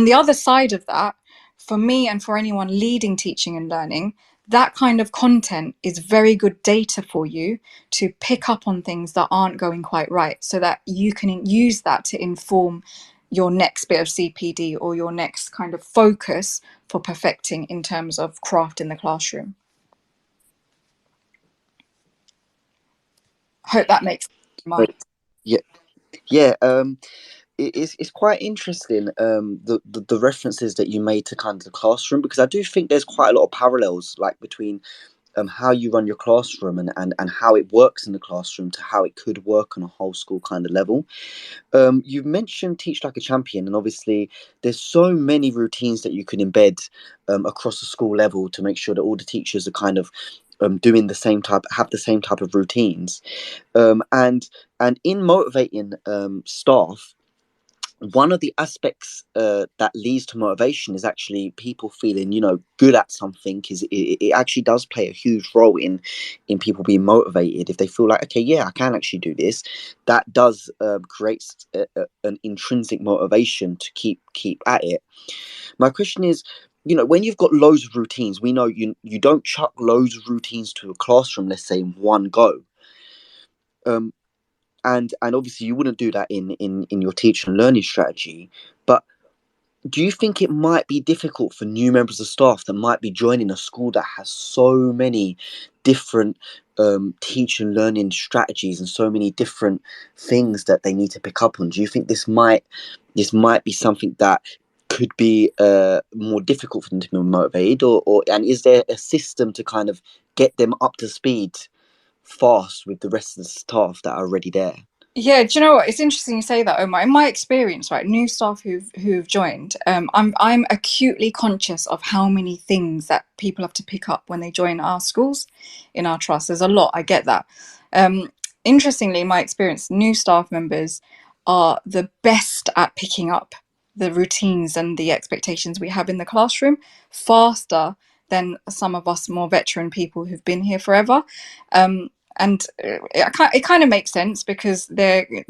the other side of that, for me and for anyone leading teaching and learning, that kind of content is very good data for you to pick up on things that aren't going quite right, so that you can use that to inform your next bit of CPD or your next kind of focus for perfecting in terms of craft in the classroom. Hope that makes sense. Yeah, yeah. It's quite interesting, the references that you made to kind of the classroom, because I do think there's quite a lot of parallels, like between how you run your classroom and how it works in the classroom to how it could work on a whole school kind of level. You've mentioned Teach Like a Champion, and obviously there's so many routines that you can embed across the school level to make sure that all the teachers are kind of doing the same type, have the same type of routines, and in motivating staff, one of the aspects that leads to motivation is actually people feeling, good at something. It actually does play a huge role in people being motivated. If they feel like, okay, yeah, I can actually do this, that does create an intrinsic motivation to keep at it. My question is, when you've got loads of routines, we know you don't chuck loads of routines to a classroom, let's say, in one go. And obviously you wouldn't do that in your teaching and learning strategy, but do you think it might be difficult for new members of staff that might be joining a school that has so many different teaching and learning strategies and so many different things that they need to pick up on? Do you think this might be something that could be more difficult for them to be motivated, or and is there a system to kind of get them up to speed fast with the rest of the staff that are already there? Yeah, do you know what? It's interesting you say that, Omar. In my experience, right, new staff who've joined, I'm acutely conscious of how many things that people have to pick up when they join our schools, in our trust. There's a lot. I get that. Interestingly, in my experience, new staff members are the best at picking up the routines and the expectations we have in the classroom faster than some of us more veteran people who've been here forever. And it kind of makes sense because it's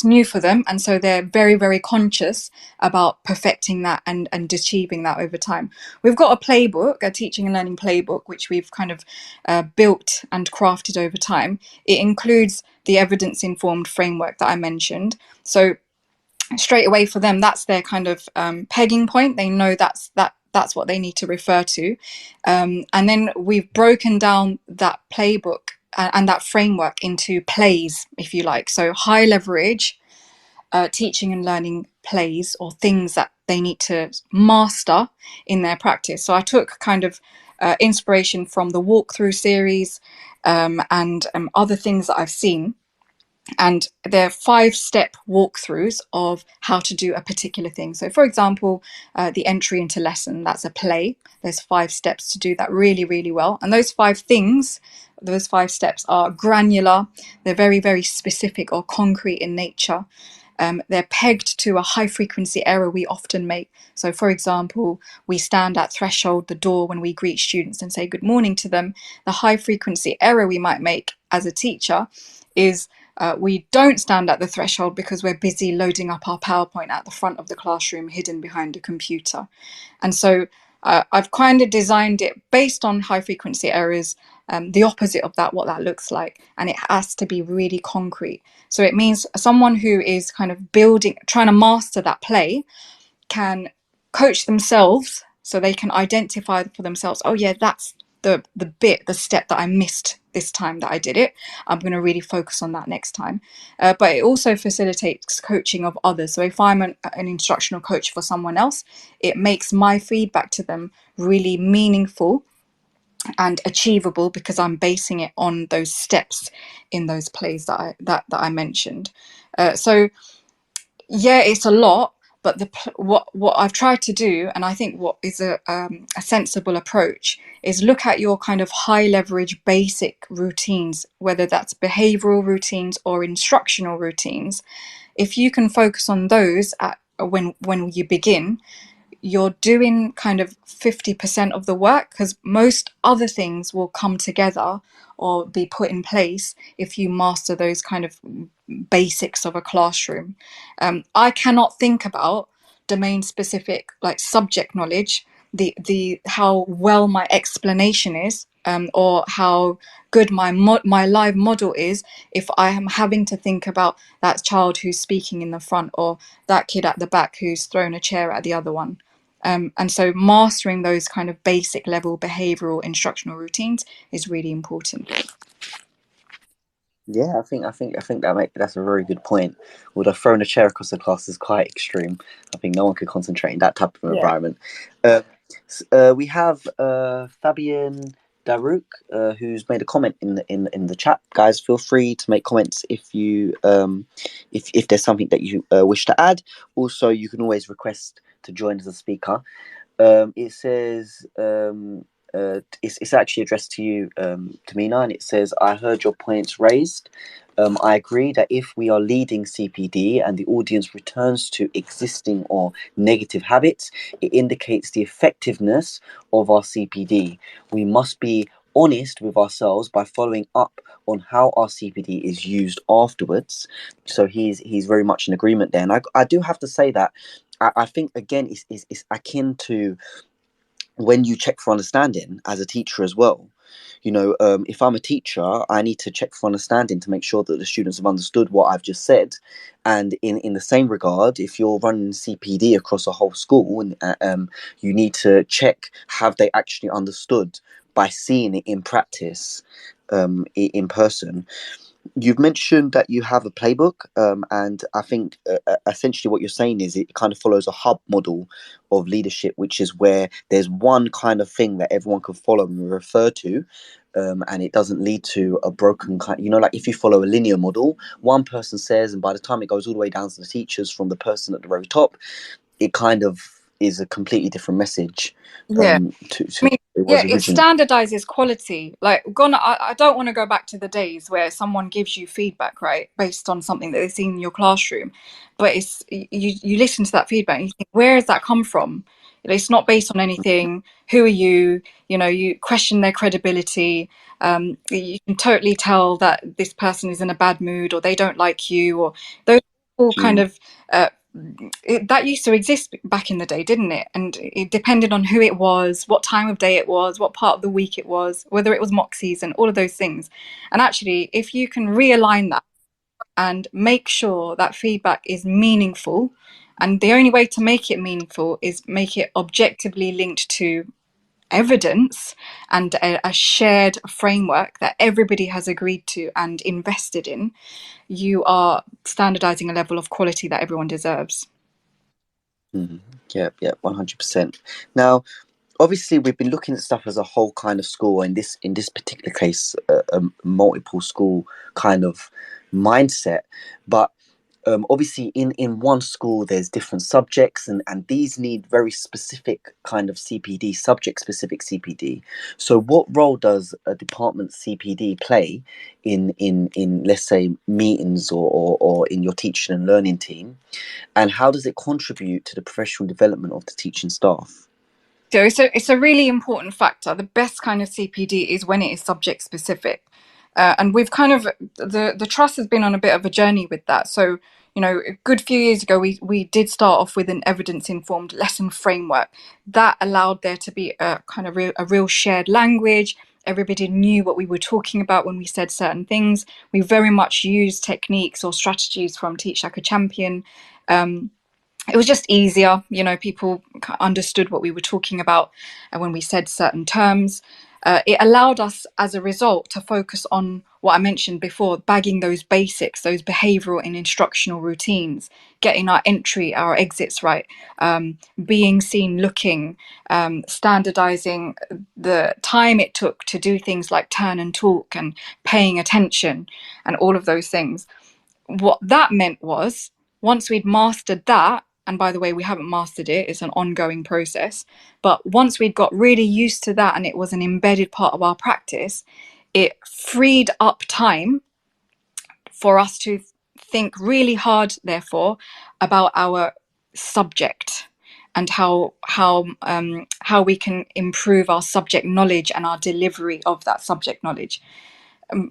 new for them, and so they're very, very conscious about perfecting that and achieving that over time. We've got a playbook, a teaching and learning playbook, which we've kind of built and crafted over time. It includes the evidence-informed framework that I mentioned. So straight away for them, that's their kind of pegging point. They know that's what they need to refer to, and then we've broken down that playbook and that framework into plays, if you like. So high leverage teaching and learning plays, or things that they need to master in their practice. So I took kind of inspiration from the walkthrough series and other things that I've seen. And they're 5-step walkthroughs of how to do a particular thing. So, for example, the entry into lesson, that's a play. There's 5 steps to do that really, really well. And those 5 steps are granular. They're very, very specific or concrete in nature. They're pegged to a high frequency error we often make. So, for example, we stand at threshold, the door, when we greet students and say good morning to them. The high frequency error we might make as a teacher is we don't stand at the threshold because we're busy loading up our PowerPoint at the front of the classroom, hidden behind a computer. And so I've kind of designed it based on high frequency errors, the opposite of that, what that looks like. And it has to be really concrete. So it means someone who is kind of trying to master that play can coach themselves, so they can identify for themselves, oh yeah, that's the step that I missed this time that I did it. I'm going to really focus on that next time. But it also facilitates coaching of others. So if I'm an instructional coach for someone else, it makes my feedback to them really meaningful and achievable because I'm basing it on those steps in those plays that I mentioned. So yeah, it's a lot. But what I've tried to do, and I think what is a sensible approach, is look at your kind of high leverage basic routines, whether that's behavioral routines or instructional routines. If you can focus on those when you begin, you're doing kind of 50% of the work, because most other things will come together or be put in place if you master those kind of basics of a classroom. I cannot think about domain specific like subject knowledge, the how well my explanation is, or how good my live model is, if I am having to think about that child who's speaking in the front or that kid at the back who's thrown a chair at the other one. And so mastering those kind of basic level behavioral instructional routines is really important. Yeah, I think that's a very good point. Although throwing a chair across the class is quite extreme. I think no one could concentrate in that type of Yeah. environment. We have Fabian Daruk, who's made a comment in the chat. Guys, feel free to make comments if you if there's something that you wish to add. Also, you can always request to join as a speaker. It says it's actually addressed to you, Tamina, and it says, I heard your points raised. I agree that if we are leading CPD and the audience returns to existing or negative habits, it indicates the effectiveness of our CPD. We must be honest with ourselves by following up on how our CPD is used afterwards. So he's very much in agreement there. And I do have to say that I think, again, it's akin to when you check for understanding as a teacher as well. If I'm a teacher, I need to check for understanding to make sure that the students have understood what I've just said. And in the same regard, if you're running CPD across a whole school, and you need to check, have they actually understood by seeing it in practice, in person. You've mentioned that you have a playbook, and I think essentially what you're saying is it kind of follows a hub model of leadership, which is where there's one kind of thing that everyone can follow and refer to, and it doesn't lead to a broken kind. Like if you follow a linear model, one person says, and by the time it goes all the way down to the teachers from the person at the very top, it kind of is a completely different message Yeah. to I mean, it yeah, was it originally. standardizes quality. Like, I don't want to go back to the days where someone gives you feedback, right, based on something that they've seen in your classroom, but it's you listen to that feedback and you think, where has that come from? It's not based on anything. Who are you? You question their credibility. You can totally tell that this person is in a bad mood, or they don't like you, or those all kind of that used to exist back in the day, didn't it? And it depended on who it was, what time of day it was, what part of the week it was, whether it was mock season, all of those things. And actually, if you can realign that and make sure that feedback is meaningful, and the only way to make it meaningful is make it objectively linked to evidence and a shared framework that everybody has agreed to and invested in, you are standardizing a level of quality that everyone deserves. Yeah, 100%. Now, obviously, we've been looking at stuff as a whole kind of school, and in this particular case, a multiple school kind of mindset. But obviously, in one school, there's different subjects, and these need very specific kind of CPD, subject specific CPD. So, what role does a department CPD play in let's say meetings or in your teaching and learning team, and how does it contribute to the professional development of the teaching staff? So it's a really important factor. The best kind of CPD is when it is subject specific. And we've kind of, the trust has been on a bit of a journey with that. So, a good few years ago, we did start off with an evidence-informed lesson framework that allowed there to be a kind of a real shared language. Everybody knew what we were talking about when we said certain things. We very much used techniques or strategies from Teach Like a Champion. It was just easier, people understood what we were talking about when we said certain terms. It allowed us, as a result, to focus on what I mentioned before, bagging those basics, those behavioural and instructional routines, getting our entry, our exits right, being seen, looking, standardising the time it took to do things like turn and talk and paying attention and all of those things. What that meant was, once we'd mastered that, and by the way, we haven't mastered it, it's an ongoing process, but once we'd got really used to that and it was an embedded part of our practice, it freed up time for us to think really hard, therefore, about our subject and how we can improve our subject knowledge and our delivery of that subject knowledge.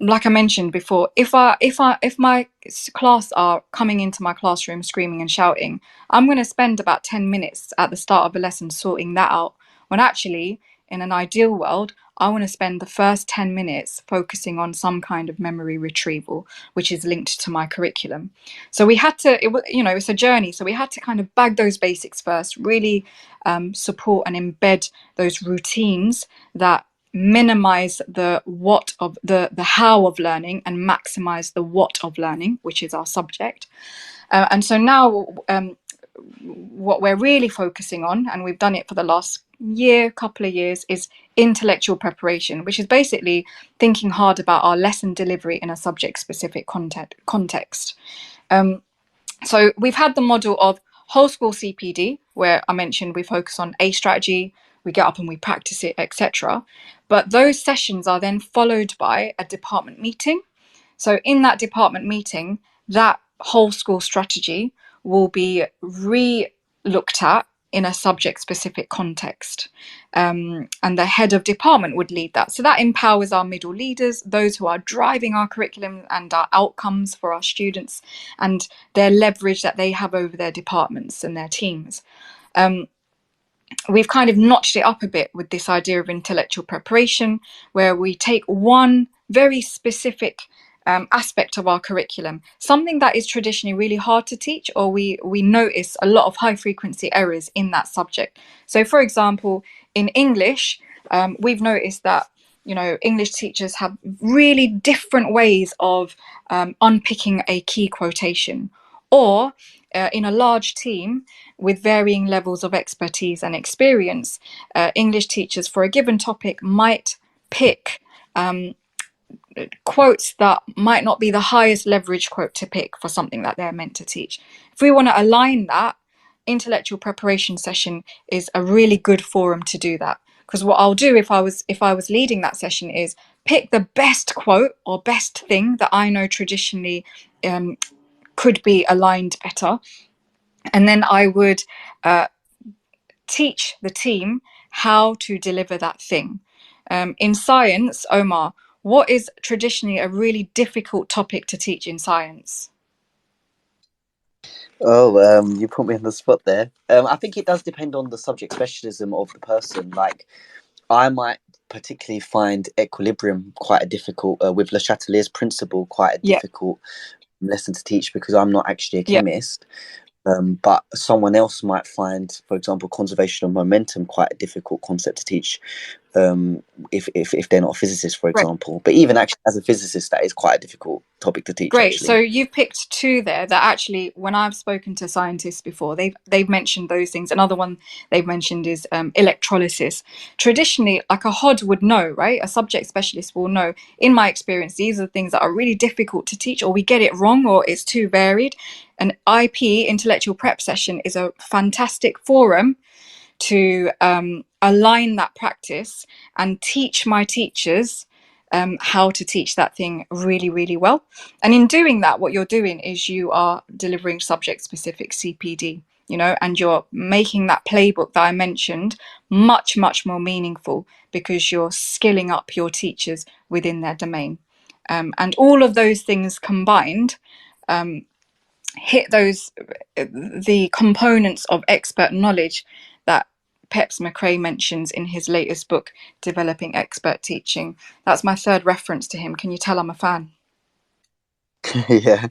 Like I mentioned before, if my class are coming into my classroom screaming and shouting, I'm going to spend about 10 minutes at the start of a lesson sorting that out, when actually, in an ideal world, I want to spend the first 10 minutes focusing on some kind of memory retrieval, which is linked to my curriculum. So we had to, it's a journey. So we had to kind of bag those basics first, really support and embed those routines that minimize the what of the how of learning and maximize the what of learning, which is our subject. And so now what we're really focusing on, and we've done it for the last couple of years, is intellectual preparation, which is basically thinking hard about our lesson delivery in a subject-specific context. So we've had the model of whole school CPD, where I mentioned we focus on a strategy, we get up and we practice it, etc. But those sessions are then followed by a department meeting. So in that department meeting, that whole school strategy will be re-looked at in a subject-specific context. And the head of department would lead that. So that empowers our middle leaders, those who are driving our curriculum and our outcomes for our students, and their leverage that they have over their departments and their teams. We've kind of notched it up a bit with this idea of intellectual preparation, where we take one very specific aspect of our curriculum, something that is traditionally really hard to teach, or we notice a lot of high frequency errors in that subject. So for example, in English, we've noticed that English teachers have really different ways of unpicking a key quotation, or in a large team with varying levels of expertise and experience, English teachers for a given topic might pick quotes that might not be the highest leverage quote to pick for something that they're meant to teach. If we want to align that, intellectual preparation session is a really good forum to do that. Because what I'll do if I was leading that session is pick the best quote or best thing that I know traditionally could be aligned better, and then I would teach the team how to deliver that thing. In science, Omar, what is traditionally a really difficult topic to teach in science? Oh, you put me on the spot there. I think it does depend on the subject specialism of the person. Like, I might particularly find equilibrium quite a difficult, with Le Chatelier's principle, quite a difficult lesson to teach, because I'm not actually a chemist. But someone else might find, for example, conservation of momentum quite a difficult concept to teach, if they're not a physicist, for example. Right. But even actually as a physicist, that is quite a difficult topic to teach. Great. Actually. So you've picked two there that actually, when I've spoken to scientists before, they've mentioned those things. Another one they've mentioned is electrolysis. Traditionally, like a HOD would know, right? A subject specialist will know. In my experience, these are the things that are really difficult to teach, or we get it wrong, or it's too varied. An IP, intellectual prep session, is a fantastic forum to align that practice and teach my teachers how to teach that thing really, really well. And in doing that, what you're doing is you are delivering subject-specific CPD, and you're making that playbook that I mentioned much, much more meaningful, because you're skilling up your teachers within their domain. And all of those things combined hit the components of expert knowledge that Peps McRae mentions in his latest book, Developing Expert Teaching. That's my third reference to him. Can you tell I'm a fan? Yeah.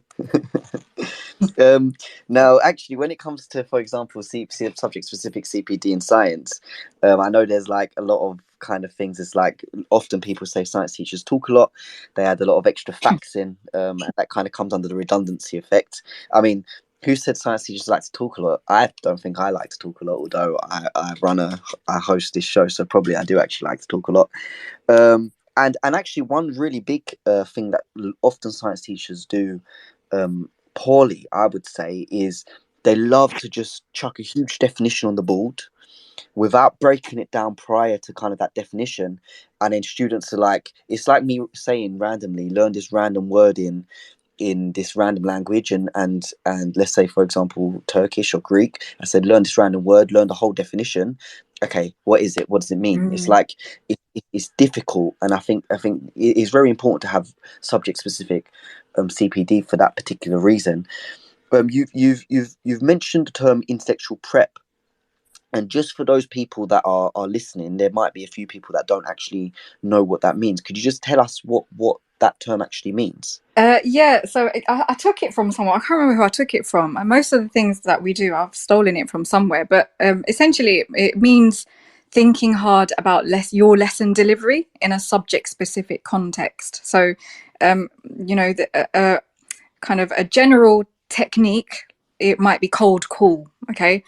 Now, actually, when it comes to, for example, subject-specific CPD in science, I know there's like a lot of kind of things. It's like often people say science teachers talk a lot. They add a lot of extra facts in, and that kind of comes under the redundancy effect. I mean, who said science teachers like to talk a lot? I don't think I like to talk a lot, although I host this show, so probably I do actually like to talk a lot. And actually, one really big thing that often science teachers do poorly, I would say, is they love to just chuck a huge definition on the board without breaking it down prior to kind of that definition. And then students are like, it's like me saying randomly, learn this random word in this random language, and let's say, for example, Turkish or Greek. I said, learn this random word, learn the whole definition. Okay, what is it? What does it mean? It's like it's difficult, and I think it's very important to have subject specific CPD for that particular reason. You've mentioned the term intellectual prep, and just for those people that are listening, there might be a few people that don't actually know what that means. Could you just tell us what that term actually means? Yeah, so I took it from someone. I can't remember who I took it from. And most of the things that we do, I've stolen it from somewhere. But essentially, it means thinking hard about your lesson delivery in a subject-specific context. So, kind of a general technique, it might be cold call. Okay,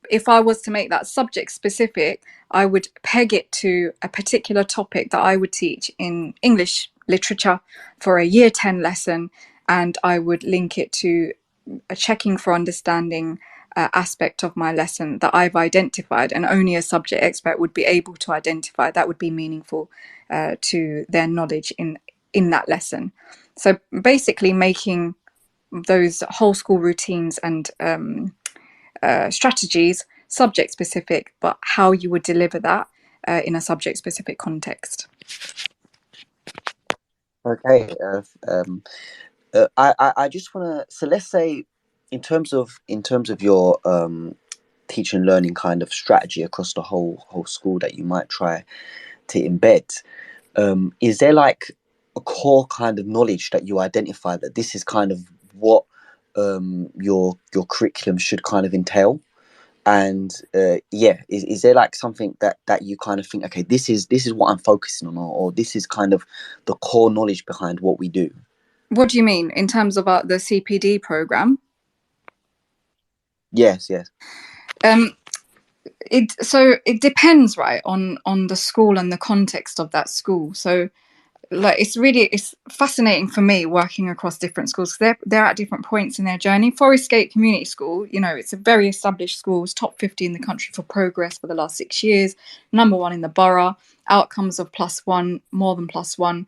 if I was to make that subject specific, I would peg it to a particular topic that I would teach in English literature for a year 10 lesson, and I would link it to a checking for understanding aspect of my lesson that I've identified, and only a subject expert would be able to identify that would be meaningful to their knowledge in that lesson. So basically making those whole school routines and strategies subject specific, but how you would deliver that in a subject specific context. Okay. I just want to. So let's say, in terms of your teaching and learning kind of strategy across the whole school that you might try to embed, is there like a core kind of knowledge that you identify that this is kind of what your curriculum should kind of entail? And is there like something that you kind of think, okay, this is what I'm focusing on, or this is kind of the core knowledge behind what we do? What do you mean in terms of the CPD program? Yes. It depends, right, on the school and the context of that school. So like it's fascinating for me working across different schools, because they're at different points in their journey. Forest Gate Community School, it's a very established school. It's top 50 in the country for progress for the last 6 years, number 1 in the borough, outcomes of +1, more than +1.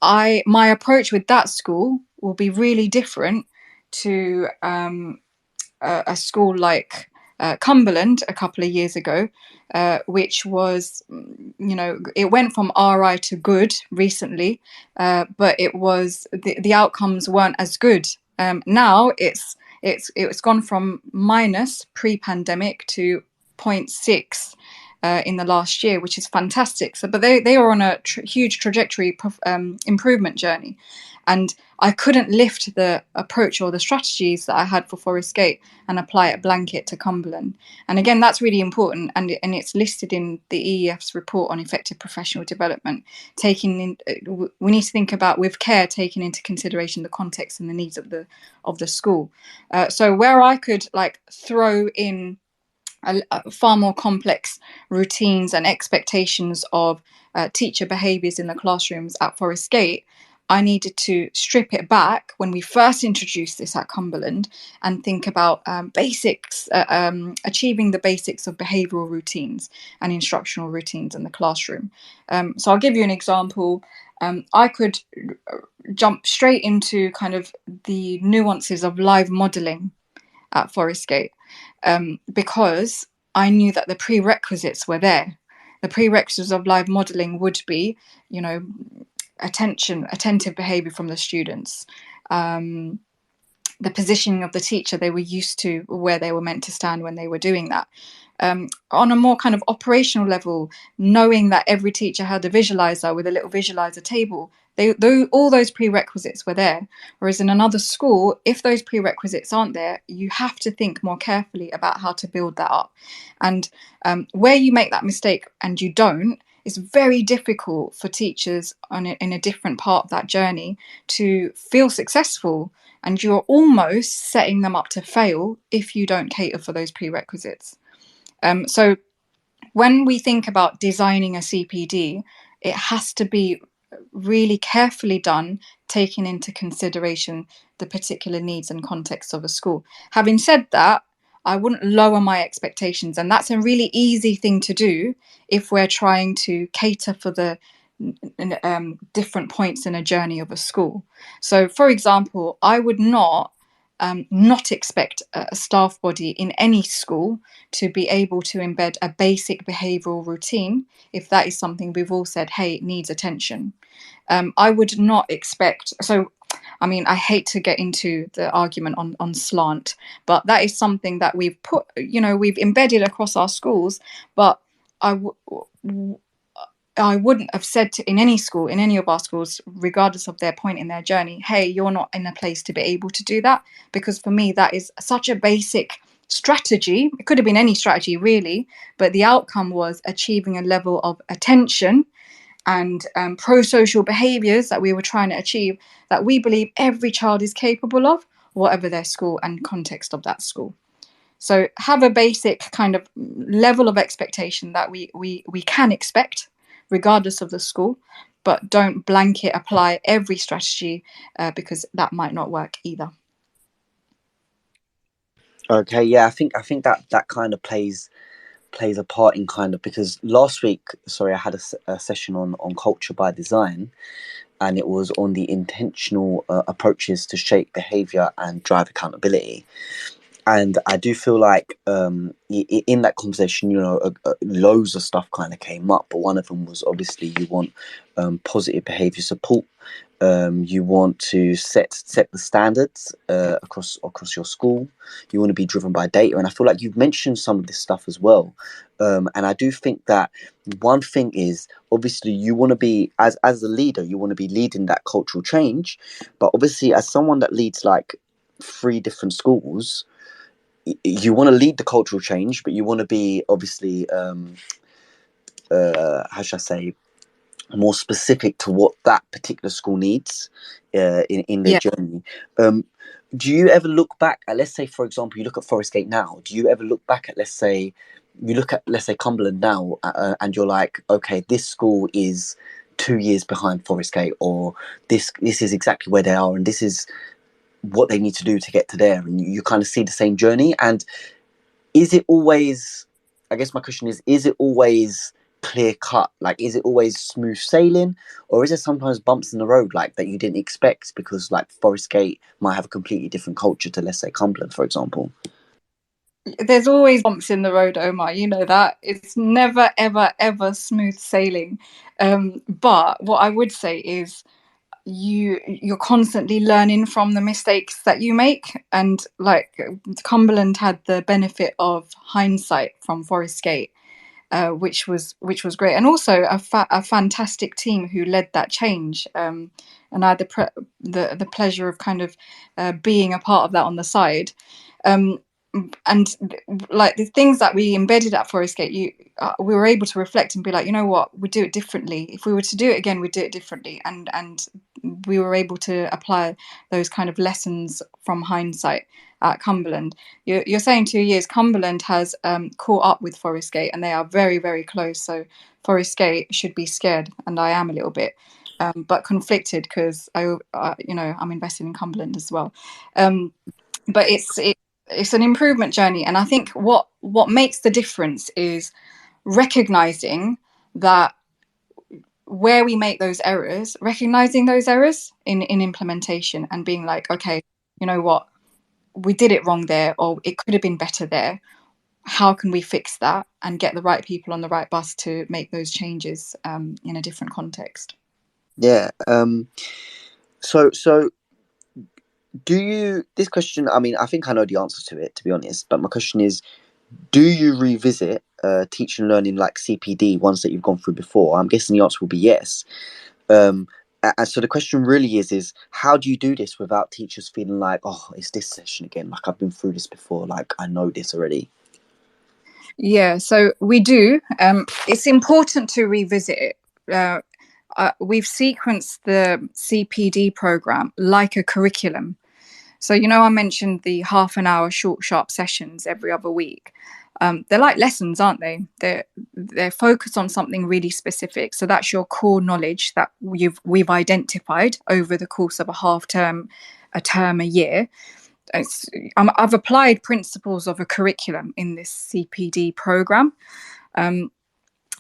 My approach with that school will be really different to a school like Cumberland a couple of years ago, which was, it went from RI to good recently, but it was the outcomes weren't as good. Now it's gone from minus pre-pandemic to 0.6 in the last year, which is fantastic. So, but they are on a huge trajectory improvement journey, and I couldn't lift the approach or the strategies that I had for Forest Gate and apply it blanket to Cumberland. And again, that's really important, and it's listed in the EEF's report on effective professional development. We need to think about with care, taking into consideration the context and the needs of the school. So where I could like throw in a far more complex routines and expectations of teacher behaviours in the classrooms at Forest Gate, I needed to strip it back when we first introduced this at Cumberland and think about basics, achieving the basics of behavioural routines and instructional routines in the classroom. So I'll give you an example. I could jump straight into kind of the nuances of live modelling at Forest Gate, because I knew that the prerequisites were there. The prerequisites of live modelling would be, attentive behaviour from the students, the positioning of the teacher they were used to, where they were meant to stand when they were doing that. On a more kind of operational level, knowing that every teacher had a visualizer with a little visualizer table, all those prerequisites were there. Whereas in another school, if those prerequisites aren't there, you have to think more carefully about how to build that up. And where you make that mistake and you don't, it's very difficult for teachers in a different part of that journey to feel successful, and you're almost setting them up to fail if you don't cater for those prerequisites. So when we think about designing a CPD, it has to be really carefully done, taking into consideration the particular needs and context of a school. Having said that, I wouldn't lower my expectations, and that's a really easy thing to do if we're trying to cater for the different points in a journey of a school. So, for example, I would not expect a staff body in any school to be able to embed a basic behavioural routine if that is something we've all said, hey, it needs attention. I would not expect, so I mean, I hate to get into the argument on slant, but that is something that we've we've embedded across our schools, but I wouldn't have said in any school, in any of our schools, regardless of their point in their journey, hey, you're not in a place to be able to do that. Because for me, that is such a basic strategy. It could have been any strategy really, but the outcome was achieving a level of attention and pro-social behaviours that we were trying to achieve that we believe every child is capable of, whatever their school and context of that school. So have a basic kind of level of expectation that we can expect regardless of the school, but don't blanket apply every strategy because that might not work either. Okay, yeah, I think that kind of plays a part in kind of, because last week, sorry, I had a session on culture by design, and it was on the intentional approaches to shape behavior and drive accountability. And I do feel like in that conversation, loads of stuff kind of came up, but one of them was obviously you want positive behavior support. You want to set the standards across your school. You want to be driven by data, and I feel like you've mentioned some of this stuff as well. And I do think that one thing is obviously you want to be as a leader, you want to be leading that cultural change, but obviously as someone that leads like 3 different schools, you want to lead the cultural change, but you want to be obviously how should I say, more specific to what that particular school needs in their Yeah. journey. Do you ever look back at, let's say, for example, you look at Forest Gate now, do you ever look back at, let's say Cumberland now, and you're like, okay, this school is 2 years behind Forest Gate, or this is exactly where they are, and this is what they need to do to get to there, and you kind of see the same journey? And is it always, I guess my question is it always clear cut? Like, is it always smooth sailing, or is there sometimes bumps in the road like that you didn't expect because like Forest Gate might have a completely different culture to, let's say, Cumberland, for example? There's always bumps in the road, Omar. You know that. It's never, ever, ever smooth sailing. But what I would say is you're constantly learning from the mistakes that you make, and like Cumberland had the benefit of hindsight from Forest Gate, which was great, and also a fantastic team who led that change, and I had the pleasure of kind of being a part of that on the side. And like the things that we embedded at Forest Gate, we were able to reflect and be like, you know what, we do it differently. If we were to do it again, we'd do it differently. And we were able to apply those kind of lessons from hindsight at Cumberland. You're saying 2 years. Cumberland has caught up with Forest Gate, and they are very, very close. So Forest Gate should be scared, and I am a little bit, but conflicted because I'm invested in Cumberland as well. But it's an improvement journey, and I think what makes the difference is recognizing that where we make those errors, recognizing those errors in implementation, and being like, okay, you know what, we did it wrong there, or it could have been better there. How can we fix that and get the right people on the right bus to make those changes in a different context? Yeah. So do you, this question, I mean, I think I know the answer to it, to be honest, but my question is, do you revisit teaching and learning like CPD ones that you've gone through before? I'm guessing the answer will be yes. And so the question really is how do you do this without teachers feeling like, oh, it's this session again, like I've been through this before, like I know this already? Yeah, so we do. It's important to revisit it. We've sequenced the CPD program like a curriculum. So, I mentioned the half an hour short, sharp sessions every other week. They're like lessons, aren't they? They're focused on something really specific. So that's your core knowledge that we've identified over the course of a half term, a term, a year. I've applied principles of a curriculum in this CPD program.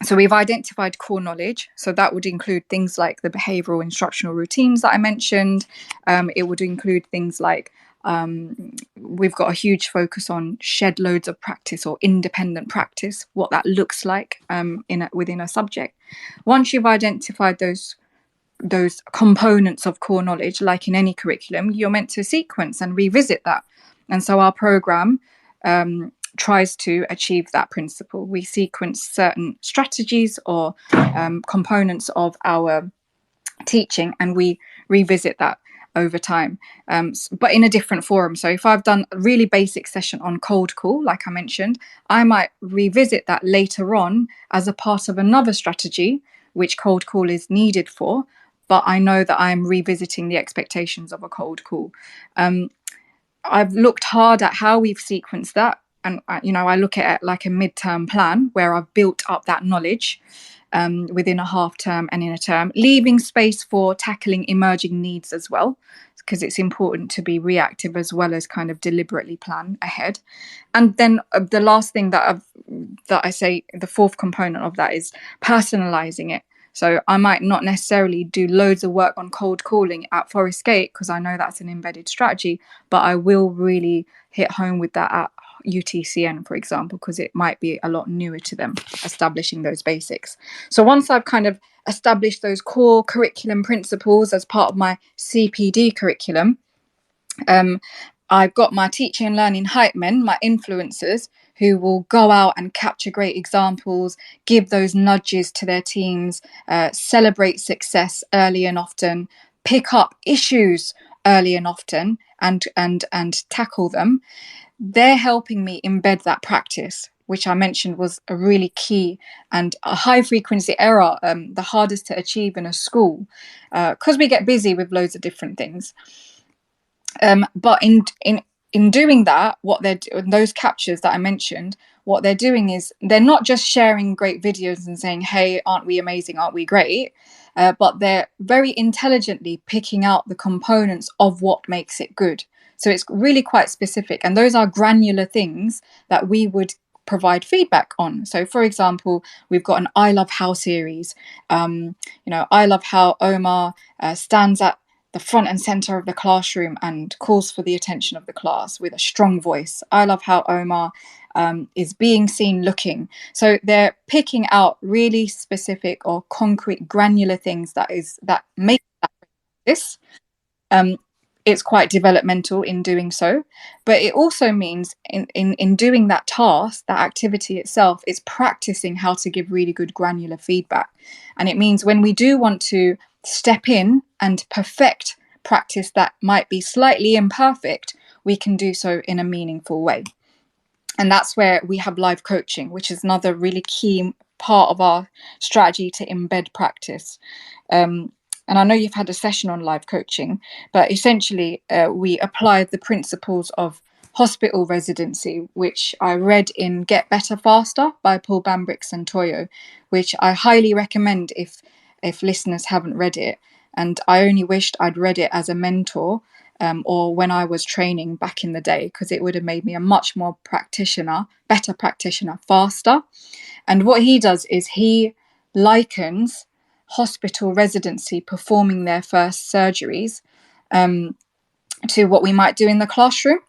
So we've identified core knowledge. So that would include things like the behavioural instructional routines that I mentioned. It would include things like we've got a huge focus on shed loads of practice or independent practice, what that looks like within a subject. Once you've identified those components of core knowledge, like in any curriculum, you're meant to sequence and revisit that. And so our program tries to achieve that principle. We sequence certain strategies or components of our teaching, and we revisit that. over time, but in a different forum. So if I've done a really basic session on cold call, like I mentioned, I might revisit that later on as a part of another strategy, which cold call is needed for, but I know that I'm revisiting the expectations of a cold call. I've looked hard at how we've sequenced that. And, I look at it like a midterm plan where I've built up that knowledge within a half term and in a term, leaving space for tackling emerging needs as well, because it's important to be reactive as well as kind of deliberately plan ahead. And then the last thing that I say, the fourth component of that is personalizing it. So I might not necessarily do loads of work on cold calling at Forest Gate because I know that's an embedded strategy, but I will really hit home with that at UTCN, for example, because it might be a lot newer to them, establishing those basics. So once I've kind of established those core curriculum principles as part of my CPD curriculum, I've got my teaching and learning hype men, my influencers, who will go out and capture great examples, give those nudges to their teams, celebrate success early and often, pick up issues early and often, and tackle them. They're helping me embed that practice, which I mentioned was a really key and a high frequency error, the hardest to achieve in a school, because we get busy with loads of different things. But in doing that, those captures that I mentioned, what they're doing is they're not just sharing great videos and saying, hey, aren't we amazing? Aren't we great? But they're very intelligently picking out the components of what makes it good. So it's really quite specific. And those are granular things that we would provide feedback on. So, for example, we've got an I Love How series. I love how Omer stands at the front and center of the classroom and calls for the attention of the class with a strong voice. I love how Omer is being seen looking. So they're picking out really specific or concrete granular things that make that this. It's quite developmental in doing so, but it also means in doing that task, that activity itself, it's practicing how to give really good granular feedback. And it means when we do want to step in and perfect practice that might be slightly imperfect, we can do so in a meaningful way. And that's where we have live coaching, which is another really key part of our strategy to embed practice. And I know you've had a session on live coaching, but essentially we applied the principles of hospital residency, which I read in Get Better Faster by Paul Bambrick-Santoyo, which I highly recommend if listeners haven't read it. And I only wished I'd read it as a mentor or when I was training back in the day, because it would have made me a much more better practitioner, faster. And what he does is he likens hospital residency performing their first surgeries to what we might do in the classroom.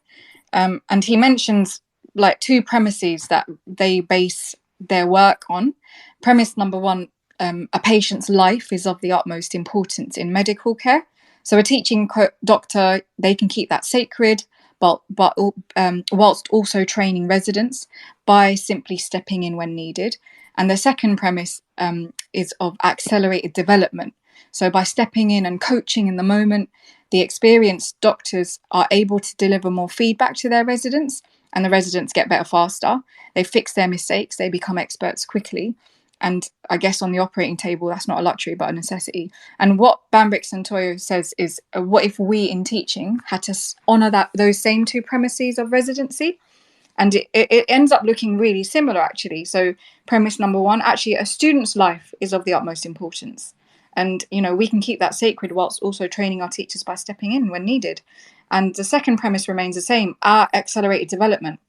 And he mentions like two premises that they base their work on. Premise number one, a patient's life is of the utmost importance in medical care. So a teaching doctor, they can keep that sacred, but whilst also training residents by simply stepping in when needed. And the second premise is of accelerated development. So by stepping in and coaching in the moment, the experienced doctors are able to deliver more feedback to their residents, and the residents get better faster. They fix their mistakes, they become experts quickly. And I guess on the operating table, that's not a luxury, but a necessity. And what Bambrick-Santoyo says is, what if we in teaching had to honour those same two premises of residency? And it ends up looking really similar, actually. So premise number one, actually, a student's life is of the utmost importance. And, we can keep that sacred whilst also training our teachers by stepping in when needed. And the second premise remains the same, our accelerated development.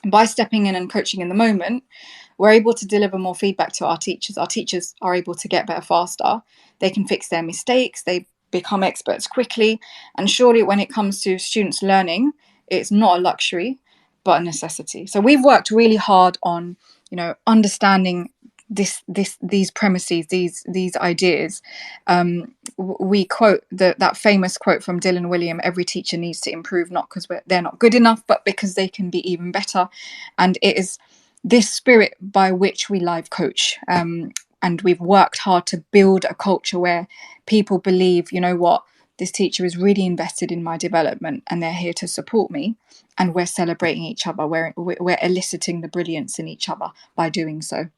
By stepping in and coaching in the moment, we're able to deliver more feedback to our teachers. Our teachers are able to get better faster. They can fix their mistakes. They become experts quickly. And surely when it comes to students learning, it's not a luxury, but a necessity. So we've worked really hard on, understanding these premises, these ideas. We quote that famous quote from Dylan William: "Every teacher needs to improve, not because they're not good enough, but because they can be even better." And it is this spirit by which we live coach. And we've worked hard to build a culture where people believe, this teacher is really invested in my development and they're here to support me, and we're celebrating each other. We're eliciting the brilliance in each other by doing so.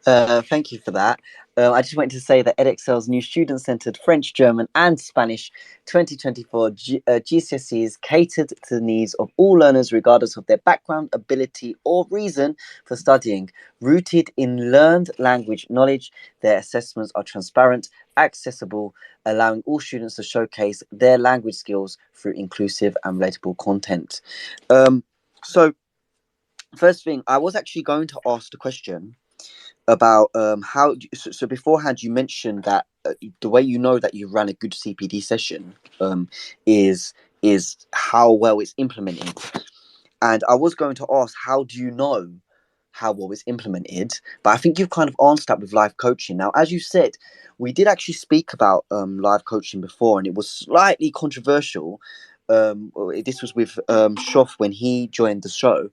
Thank you for that. I just wanted to say that Edexcel's new student-centered French, German and Spanish 2024 GCSEs catered to the needs of all learners regardless of their background, ability or reason for studying. Rooted in learned language knowledge, their assessments are transparent, accessible, allowing all students to showcase their language skills through inclusive and relatable content. So first thing, I was actually going to ask the question about so beforehand you mentioned that the way you know that you ran a good CPD session is how well it's implemented. And I was going to ask, how do you know how well it's implemented? But I think you've kind of answered that with live coaching. Now, as you said, we did actually speak about live coaching before, and it was slightly controversial. This was with Shoff when he joined the show.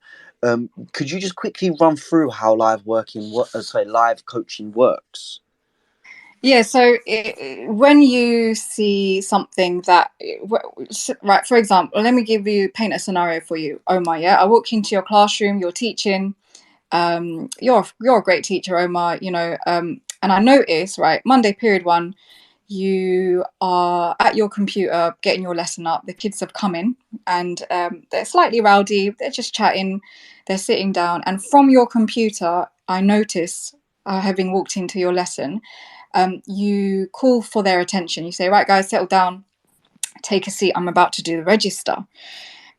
Could you just quickly run through how live coaching works? Yeah, so when you see something that, right, for example, let me paint a scenario for you, Omer. Yeah, I walk into your classroom, you're teaching, you're a great teacher, Omer, and I notice, right, Monday period 1, you are at your computer getting your lesson up. The kids have come in and they're slightly rowdy. They're just chatting. They're sitting down. And from your computer, I notice, having walked into your lesson, you call for their attention. You say, right, guys, settle down. Take a seat. I'm about to do the register.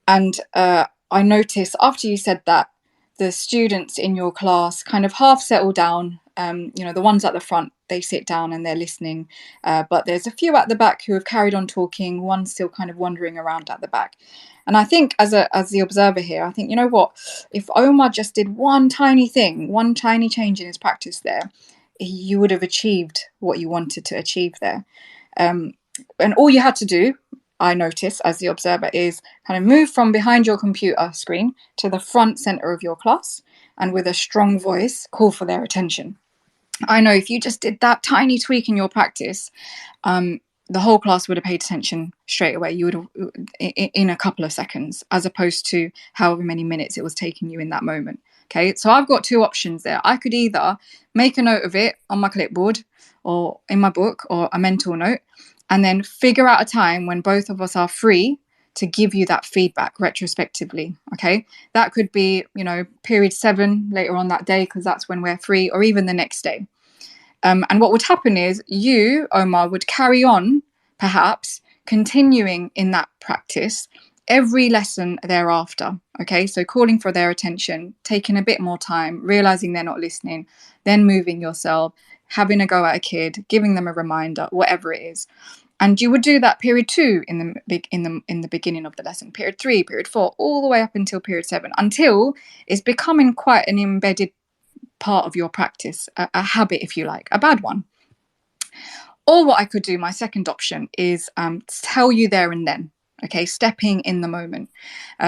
And I notice after you said that, the students in your class kind of half settle down. The ones at the front, they sit down and they're listening. But there's a few at the back who have carried on talking. One's still kind of wandering around at the back. And I think as the observer here, I think, you know what, if Omer just did one tiny thing, one tiny change in his practice there, you would have achieved what you wanted to achieve there. And all you had to do, I notice as the observer, is kind of move from behind your computer screen to the front center of your class and with a strong voice call for their attention. I know if you just did that tiny tweak in your practice, the whole class would have paid attention straight away. You would have in a couple of seconds, as opposed to however many minutes it was taking you in that moment. Okay, so I've got two options there. I could either make a note of it on my clipboard or in my book or a mental note, and then figure out a time when both of us are free to give you that feedback retrospectively. Okay, that could be, period 7 later on that day, because that's when we're free, or even the next day. And what would happen is you, Omer, would carry on, perhaps continuing in that practice every lesson thereafter. Okay, so calling for their attention, taking a bit more time, realizing they're not listening, then moving yourself, having a go at a kid, giving them a reminder, whatever it is. And you would do that period 2 in the beginning of the lesson, period 3, period 4, all the way up until period 7, until it's becoming quite an embedded part of your practice, a habit, if you like, a bad one. Or what I could do, my second option, is tell you there and then, okay, stepping in the moment.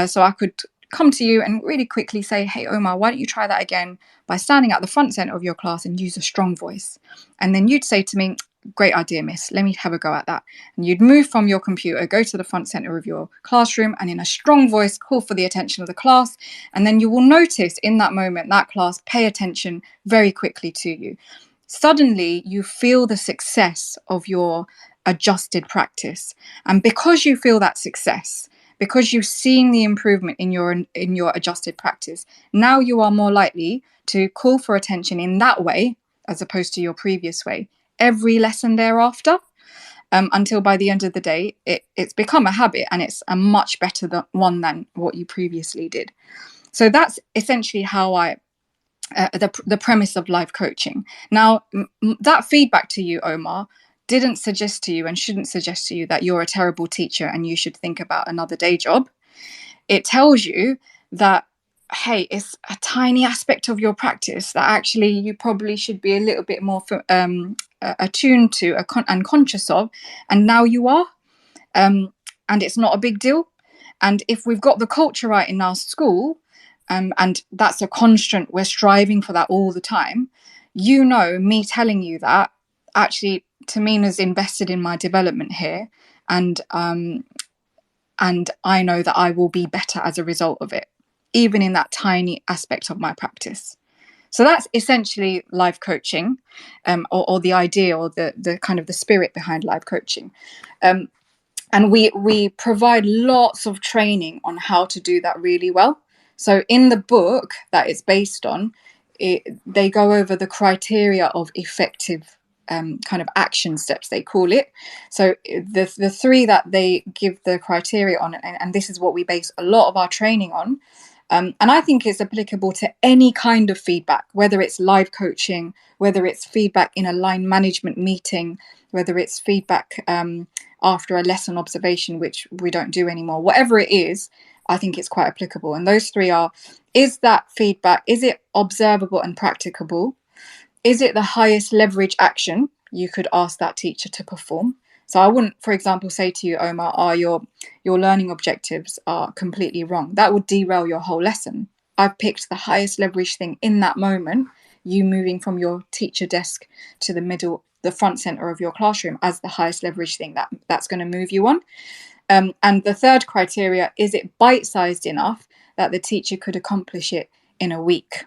So I could come to you and really quickly say, hey, Omer, why don't you try that again by standing at the front center of your class and use a strong voice. And then you'd say to me, great idea, miss, let me have a go at that. And you'd move from your computer, go to the front center of your classroom, and in a strong voice call for the attention of the class. And then you will notice in that moment that class pay attention very quickly to you. Suddenly you feel the success of your adjusted practice. And because you feel that success, because you've seen the improvement in your adjusted practice, now you are more likely to call for attention in that way as opposed to your previous way every lesson thereafter, until by the end of the day it's become a habit, and it's a much better one than what you previously did. So that's essentially how the premise of live coaching. Now, that feedback to you, Omer, didn't suggest to you and shouldn't suggest to you that you're a terrible teacher and you should think about another day job. It tells you that, hey, it's a tiny aspect of your practice that actually you probably should be a little bit more attuned to and conscious of, and now you are, and it's not a big deal. And if we've got the culture right in our school, and that's a constant, we're striving for that all the time, me telling you that actually Tamina's invested in my development here, and I know that I will be better as a result of it, even in that tiny aspect of my practice. So that's essentially life coaching, or the idea, or the kind of the spirit behind life coaching. And we provide lots of training on how to do that really well. So in the book that it's based on, they go over the criteria of effective kind of action steps, they call it. So the three that they give the criteria on, and this is what we base a lot of our training on. And I think it's applicable to any kind of feedback, whether it's live coaching, whether it's feedback in a line management meeting, whether it's feedback after a lesson observation, which we don't do anymore. Whatever it is, I think it's quite applicable. And those three are: is that feedback, is it observable and practicable? Is it the highest leverage action you could ask that teacher to perform? So I wouldn't, for example, say to you, Omar, your learning objectives are completely wrong. That would derail your whole lesson. I've picked the highest leverage thing in that moment, you moving from your teacher desk to the middle, the front center of your classroom, as the highest leverage thing that's going to move you on. And the third criteria, is it bite-sized enough that the teacher could accomplish it in a week?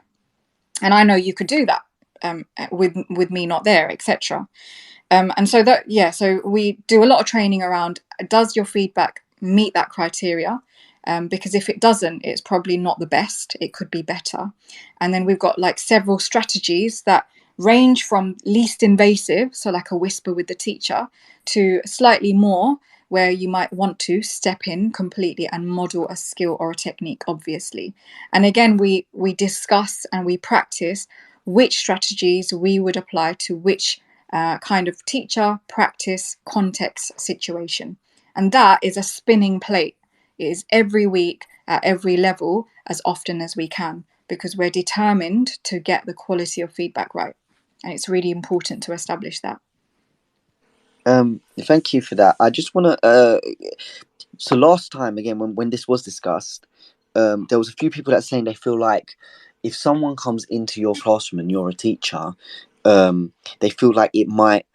And I know you could do that with me not there, etc. And so so we do a lot of training around, does your feedback meet that criteria? Because if it doesn't, it's probably not the best. It could be better. And then we've got like several strategies that range from least invasive, so like a whisper with the teacher, to slightly more, where you might want to step in completely and model a skill or a technique, obviously. And again, we discuss and we practice which strategies we would apply to which kind of teacher, practice, context, situation. And that is a spinning plate. It is every week at every level, as often as we can, because we're determined to get the quality of feedback right. And it's really important to establish that. Thank you for that. I just want to. So last time, again, when this was discussed, there was a few people that saying they feel like if someone comes into your classroom and you're a teacher, they feel like it might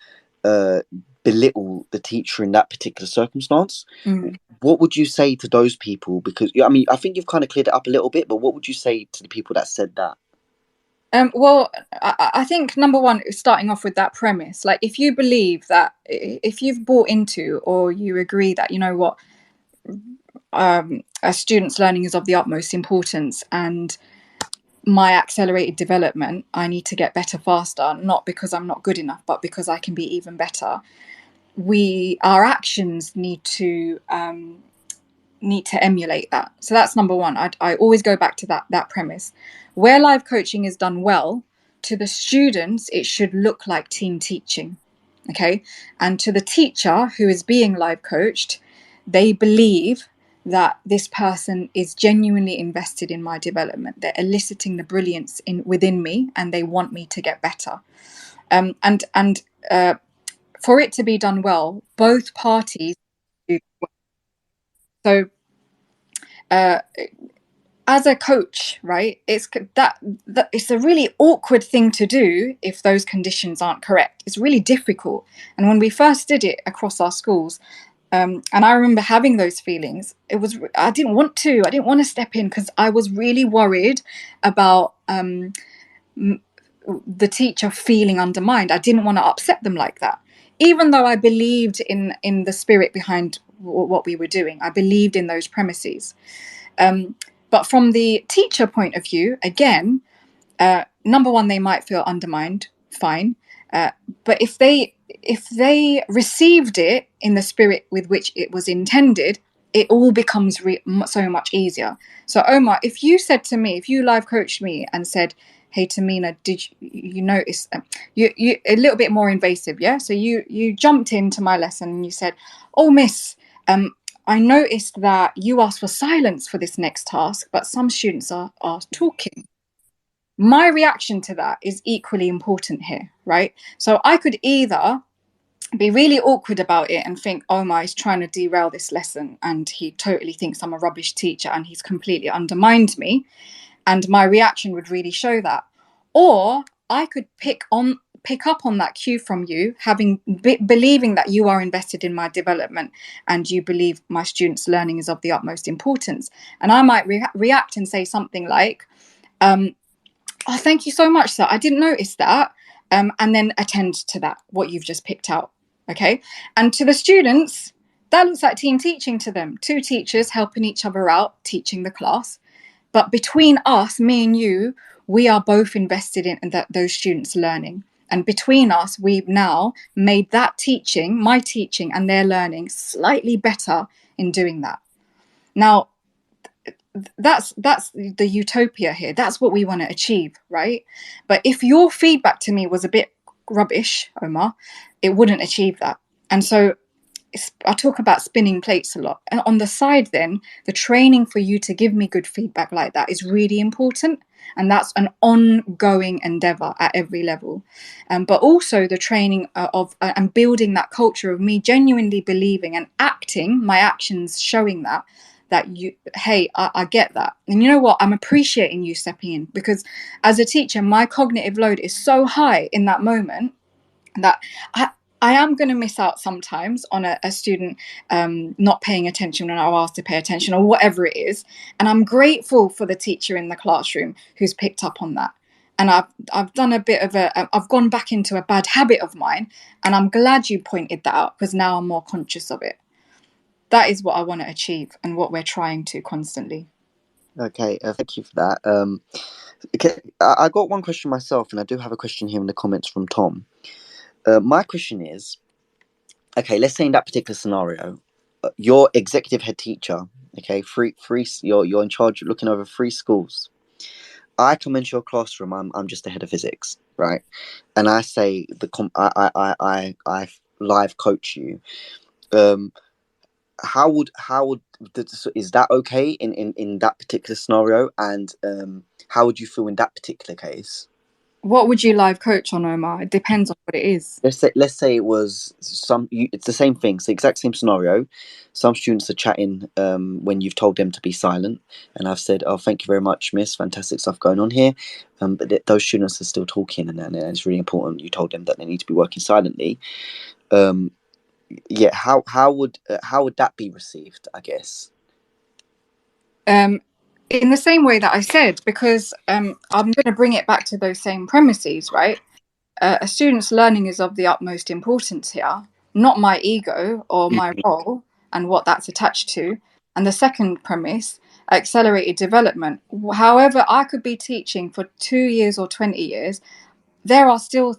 belittle the teacher in that particular circumstance. What would you say to those people? Because I mean, I think you've kind of cleared it up a little bit, but what would you say to the people that said that? Well, I think number one, starting off with that premise, like if you believe that, if you've bought into or you agree that, you know what, a student's learning is of the utmost importance, and my accelerated development, I need to get better faster, not because I'm not good enough, but because I can be even better. Our actions need to emulate that. So that's number one. I always go back to that premise. Where live coaching is done well, to the students, it should look like team teaching. Okay. And to the teacher who is being live coached, they believe that this person is genuinely invested in my development. They're eliciting the brilliance within me, and they want me to get better. And for it to be done well, both parties do well. So as a coach, right, it's that it's a really awkward thing to do if those conditions aren't correct. It's really difficult. And when we first did it across our schools, and I remember having those feelings, I didn't want to step in, because I was really worried about the teacher feeling undermined. I didn't want to upset them like that, even though I believed in the spirit behind what we were doing. I believed in those premises. But from the teacher point of view, again, number one, they might feel undermined, fine. But if they received it in the spirit with which it was intended, it all becomes so much easier. So Omar, if you said to me, if you live coached me and said, hey, Tamina, did you notice you a little bit more invasive, yeah? So you jumped into my lesson and you said, oh, miss, I noticed that you asked for silence for this next task, but some students are talking. My reaction to that is equally important here, right? So I could either be really awkward about it and think, oh my, he's trying to derail this lesson and he totally thinks I'm a rubbish teacher and he's completely undermined me. And my reaction would really show that. Or I could pick pick up on that cue from you, believing that you are invested in my development and you believe my students' learning is of the utmost importance. And I might react and say something like, oh, thank you so much, sir. I didn't notice that. And then attend to that, what you've just picked out. Okay. And to the students, that looks like team teaching to them. Two teachers helping each other out, teaching the class. But between us, me and you, we are both invested in those students learning. And between us, we've now made that teaching, my teaching and their learning slightly better in doing that. Now, that's the utopia here. That's what we want to achieve, right? But if your feedback to me was a bit rubbish, Omer, it wouldn't achieve that. And so I talk about spinning plates a lot. And on the side then, the training for you to give me good feedback like that is really important. And that's an ongoing endeavor at every level. But also the training of and building that culture of me genuinely believing and acting, my actions showing that you, hey, I get that. And you know what? I'm appreciating you stepping in, because as a teacher, my cognitive load is so high in that moment that I am going to miss out sometimes on a student not paying attention when I'm asked to pay attention or whatever it is. And I'm grateful for the teacher in the classroom who's picked up on that. And I've done a bit of I've gone back into a bad habit of mine. And I'm glad you pointed that out, because now I'm more conscious of it. That is what I want to achieve and what we're trying to constantly. Okay, thank you for that. Okay, I got one question myself, and I do have a question here in the comments from Tom. My question is, okay, let's say in that particular scenario, your executive head teacher, okay, you're in charge, looking over 3 schools. I come into your classroom. I'm just the head of physics, right? And I say I live coach you. How would is that okay in that particular scenario? And how would you feel in that particular case? What would you live coach on, Omar? It depends on what it is. Let's say it was it's the same thing. It's the exact same scenario. Some students are chatting when you've told them to be silent, and I've said, "Oh, thank you very much, miss. Fantastic stuff going on here." But those students are still talking, and it's really important. You told them that they need to be working silently. Yeah, how would that be received, I guess? In the same way that I said, because I'm going to bring it back to those same premises, right? A student's learning is of the utmost importance here, not my ego or my role and what that's attached to. And the second premise, accelerated development. However, I could be teaching for 2 years or 20 years. There are still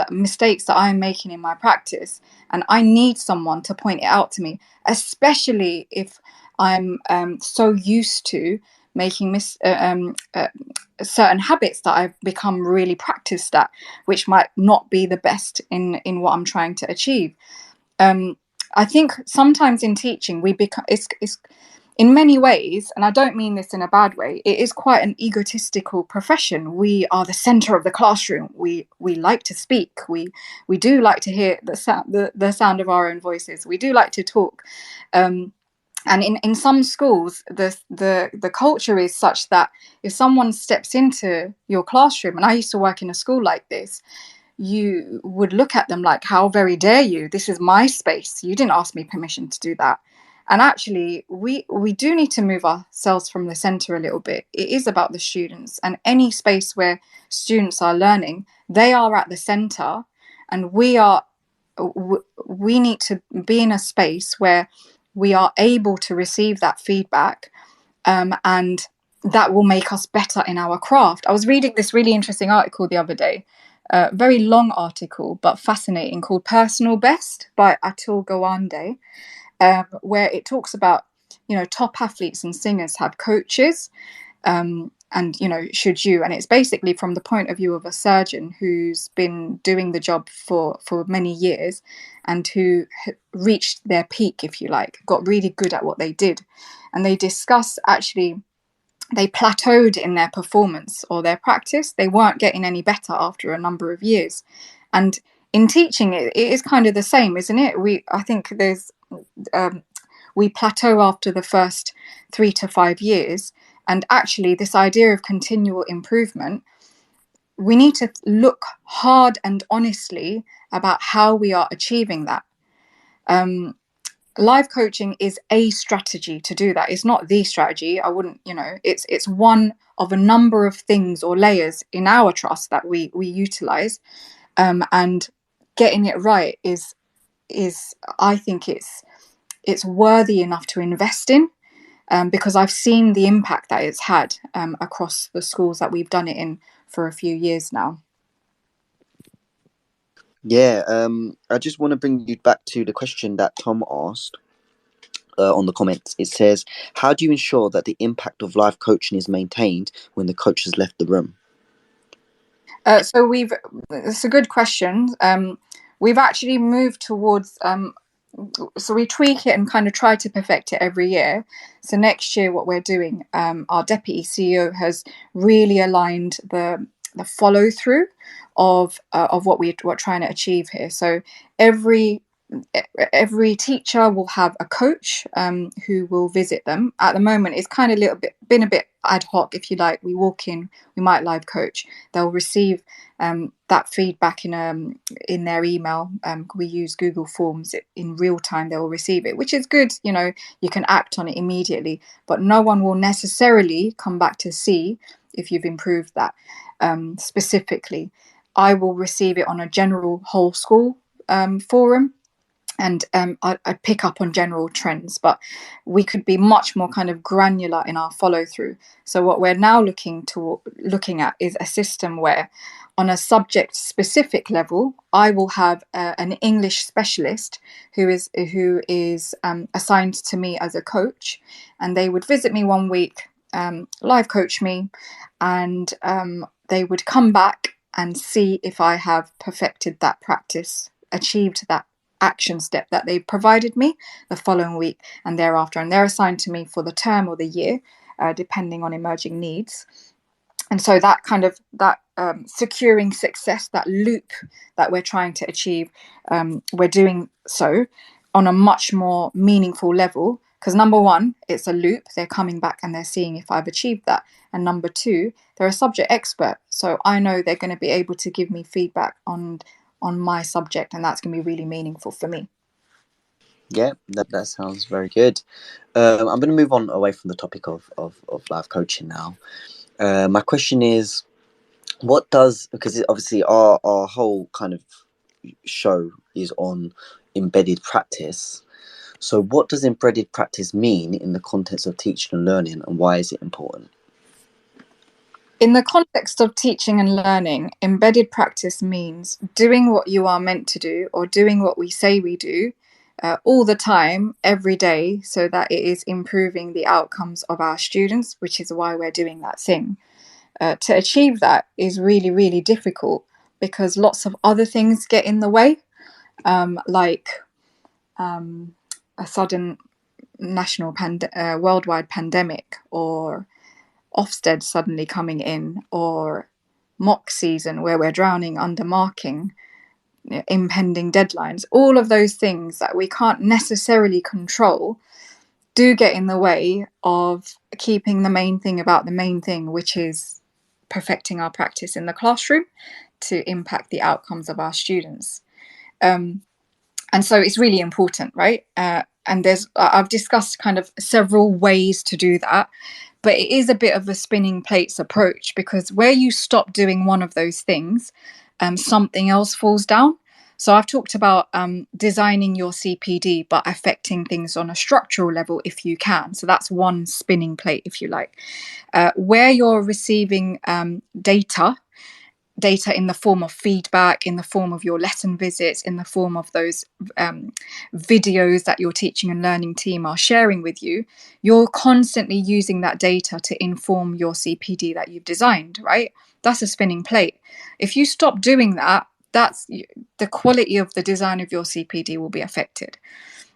mistakes that I'm making in my practice, and I need someone to point it out to me, especially if I'm so used to making certain habits that I've become really practiced at, which might not be the best in what I'm trying to achieve. I think sometimes in teaching we become it's in many ways, and I don't mean this in a bad way, it is quite an egotistical profession. We are the center of the classroom. We like to speak. We do like to hear the sound of our own voices. We do like to talk. And in some schools, the culture is such that if someone steps into your classroom, and I used to work in a school like this, you would look at them like, how very dare you? This is my space. You didn't ask me permission to do that. And actually, we do need to move ourselves from the center a little bit. It is about the students, and any space where students are learning, they are at the center, and we need to be in a space where we are able to receive that feedback, and that will make us better in our craft. I was reading this really interesting article the other day, very long article, but fascinating, called Personal Best by Atul Gawande. Where it talks about, top athletes and singers have coaches, and, should you? And it's basically from the point of view of a surgeon who's been doing the job for many years and who reached their peak, if you like, got really good at what they did. And they discuss actually, they plateaued in their performance or their practice. They weren't getting any better after a number of years. And in teaching, it is kind of the same, isn't it? I think we plateau after the first 3 to 5 years, and actually this idea of continual improvement we need to look hard and honestly about how we are achieving that. Live coaching is a strategy to do that. It's not the strategy. I wouldn't, it's one of a number of things or layers in our trust that we utilize, and getting it right is I think it's worthy enough to invest in, because I've seen the impact that it's had across the schools that we've done it in for a few years now. Yeah, I just want to bring you back to the question that Tom asked on the comments. It says, how do you ensure that the impact of live coaching is maintained when the coach has left the room? So it's a good question. We've actually moved towards, so we tweak it and kind of try to perfect it every year. So next year, what we're doing, our deputy CEO has really aligned the follow through of what we're trying to achieve here. So every teacher will have a coach who will visit them. At the moment, it's kind of been a bit ad hoc, if you like. We walk in, we might live coach. They'll receive that feedback in their email. We use Google Forms. In real time they will receive it, which is good. You can act on it immediately, but no one will necessarily come back to see if you've improved that. Specifically, I will receive it on a general whole school forum, and I pick up on general trends, but we could be much more kind of granular in our follow through. So what we're now looking at is a system where, on a subject specific level, I will have an English specialist who is assigned to me as a coach, and they would visit me 1 week, live coach me, and they would come back and see if I have perfected that practice, achieved that action step that they provided me the following week and thereafter, and they're assigned to me for the term or the year, depending on emerging needs. And so that kind of securing success, that loop that we're trying to achieve, we're doing so on a much more meaningful level, because number one, it's a loop. They're coming back and they're seeing if I've achieved that, and number two, they're a subject expert, so I know they're going to be able to give me feedback on my subject, and that's going to be really meaningful for me. Yeah, that sounds very good. I'm going to move on away from the topic of live coaching now. My question is, what does, because obviously our whole kind of show is on embedded practice. So what does embedded practice mean in the context of teaching and learning, and why is it important? In the context of teaching and learning, embedded practice means doing what you are meant to do, or doing what we say we do, all the time, every day, so that it is improving the outcomes of our students, which is why we're doing that thing. To achieve that is really, really difficult, because lots of other things get in the way, like a sudden national worldwide pandemic, or Ofsted suddenly coming in, or mock season where we're drowning under marking, impending deadlines. All of those things that we can't necessarily control do get in the way of keeping the main thing about the main thing, which is perfecting our practice in the classroom to impact the outcomes of our students. And so it's really important, right? And I've discussed kind of several ways to do that, but it is a bit of a spinning plates approach, because where you stop doing one of those things, something else falls down. So I've talked about designing your CPD, but affecting things on a structural level if you can. So that's one spinning plate, if you like. Where you're receiving data in the form of feedback, in the form of your lesson visits, in the form of those videos that your teaching and learning team are sharing with you, you're constantly using that data to inform your CPD that you've designed, right? That's a spinning plate. If you stop doing that, that's the quality of the design of your CPD will be affected.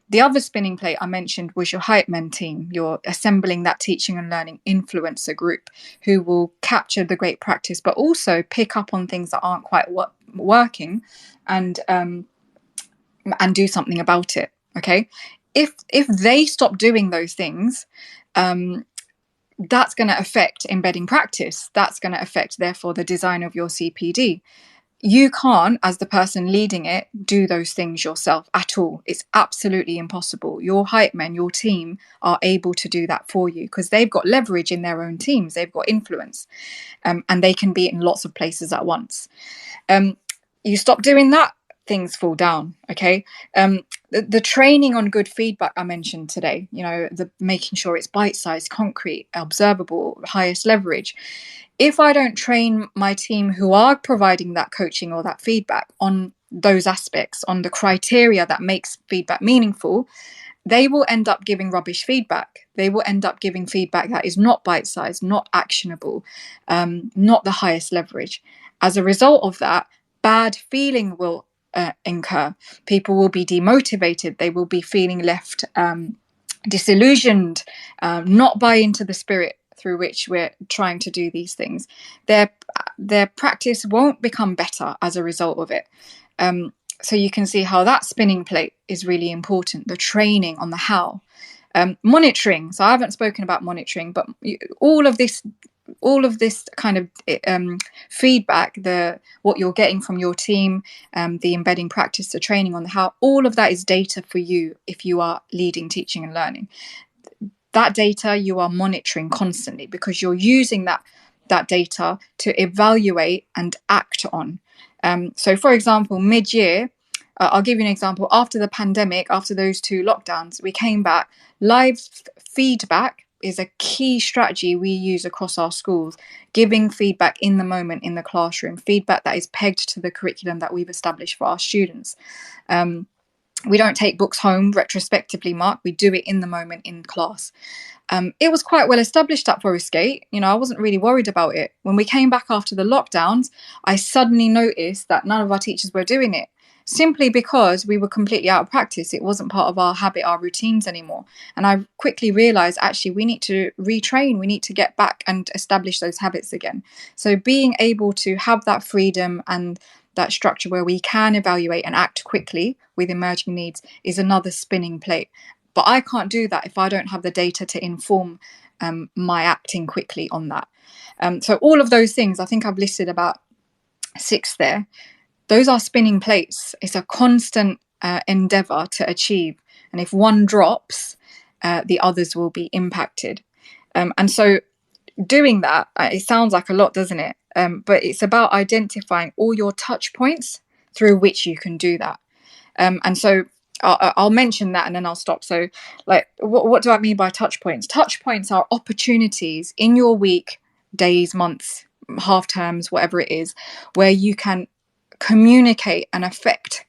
The other spinning plate I mentioned was your hype men team. You're assembling that teaching and learning influencer group who will capture the great practice, but also pick up on things that aren't quite working, and do something about it. Okay, if they stop doing those things, that's going to affect embedding practice. That's going to affect, therefore, the design of your CPD. You can't, as the person leading it, do those things yourself at all. It's absolutely impossible. Your hype men, your team are able to do that for you because they've got leverage in their own teams. They've got influence, and they can be in lots of places at once. You stop doing that, things fall down. Okay. The training on good feedback I mentioned today, the making sure it's bite-sized, concrete, observable, highest leverage. If I don't train my team who are providing that coaching or that feedback on those aspects, on the criteria that makes feedback meaningful, they will end up giving rubbish feedback. They will end up giving feedback that is not bite-sized, not actionable, not the highest leverage. As a result of that, bad feeling will incur. People will be demotivated. They will be feeling left disillusioned, not buy into the spirit through which we're trying to do these things. Their practice won't become better as a result of it. So you can see how that spinning plate is really important, the training on the how. Monitoring. So I haven't spoken about monitoring, but all of this kind of feedback, what you're getting from your team, the embedding practice, the training on the how, all of that is data for you if you are leading teaching and learning. That data you are monitoring constantly because you're using that data to evaluate and act on. So, for example, mid-year, I'll give you an example. After the pandemic, after those 2 lockdowns, we came back. Live feedback is a key strategy we use across our schools, giving feedback in the moment in the classroom, feedback that is pegged to the curriculum that we've established for our students. We don't take books home retrospectively, Mark. We do it in the moment in class. It was quite well established at Forest Gate. I wasn't really worried about it. When we came back after the lockdowns, I suddenly noticed that none of our teachers were doing it, simply because we were completely out of practice. It wasn't part of our habit, our routines anymore. And I quickly realized, actually, we need to retrain. We need to get back and establish those habits again. So being able to have that freedom and that structure where we can evaluate and act quickly with emerging needs is another spinning plate. But I can't do that if I don't have the data to inform my acting quickly on that. So all of those things, I think I've listed about 6 there. Those are spinning plates. It's a constant endeavor to achieve. And if one drops, the others will be impacted. And so doing that, it sounds like a lot, doesn't it? But it's about identifying all your touch points through which you can do that. And so I'll mention that and then I'll stop. So what do I mean by touch points? Touch points are opportunities in your week, days, months, half terms, whatever it is, where you can communicate and affect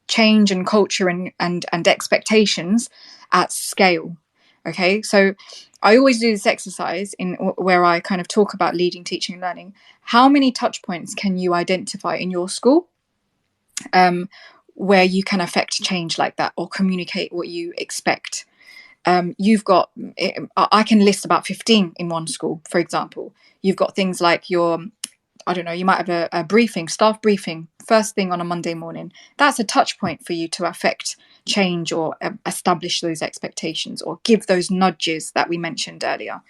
change and culture and expectations at scale. Okay, so I always do this exercise where I kind of talk about leading, teaching, and learning. How many touch points can you identify in your school where you can affect change like that or communicate what you expect? I can list about 15 in one school, for example. You've got things like you might have a briefing, staff briefing, first thing on a Monday morning. That's a touch point for you to affect change or establish those expectations or give those nudges that we mentioned earlier.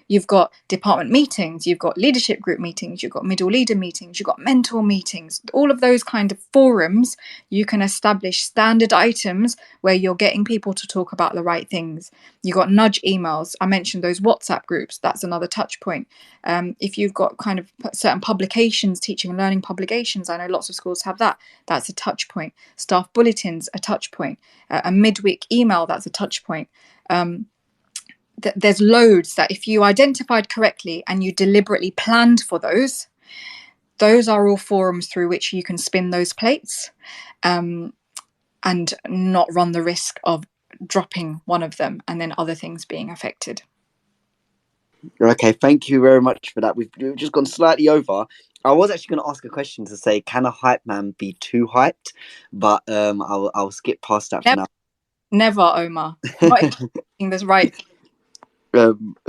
You've got department meetings, you've got leadership group meetings, you've got middle leader meetings, you've got mentor meetings, all of those kind of forums. You can establish standard items where you're getting people to talk about the right things. You've got nudge emails. I mentioned those WhatsApp groups. That's another touch point. If you've got kind of certain publications, teaching and learning publications, I know lots of schools have that. That's a touch point. Staff bulletins, a touch point. A midweek email, that's a touch point. There's loads that if you identified correctly and you deliberately planned for those are all forums through which you can spin those plates and not run the risk of dropping one of them and then other things being affected. Okay, thank you very much for that. We've just gone slightly over. I was actually going to ask a question to say, can a hype man be too hyped? But I'll skip past that for now. Never, Omer. Not if this right.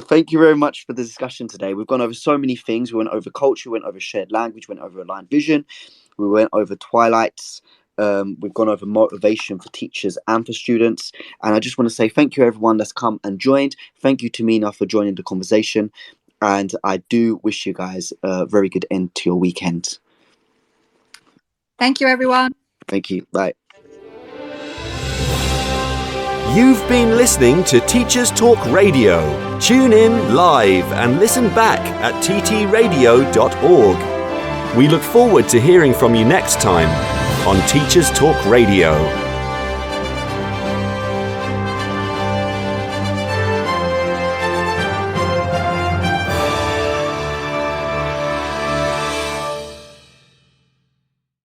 Thank you very much for the discussion today. We've gone over so many things. We went over culture, we went over shared language, we went over aligned vision, we went over Twilight's We've gone over motivation for teachers and for students. And I just want to say thank you, everyone that's come and joined. Thank you to Mina for joining the conversation. And I do wish you guys a very good end to your weekend. Thank you, everyone. Thank you. Bye. You've been listening to Teachers Talk Radio. Tune in live and listen back at ttradio.org. We look forward to hearing from you next time on Teachers Talk Radio.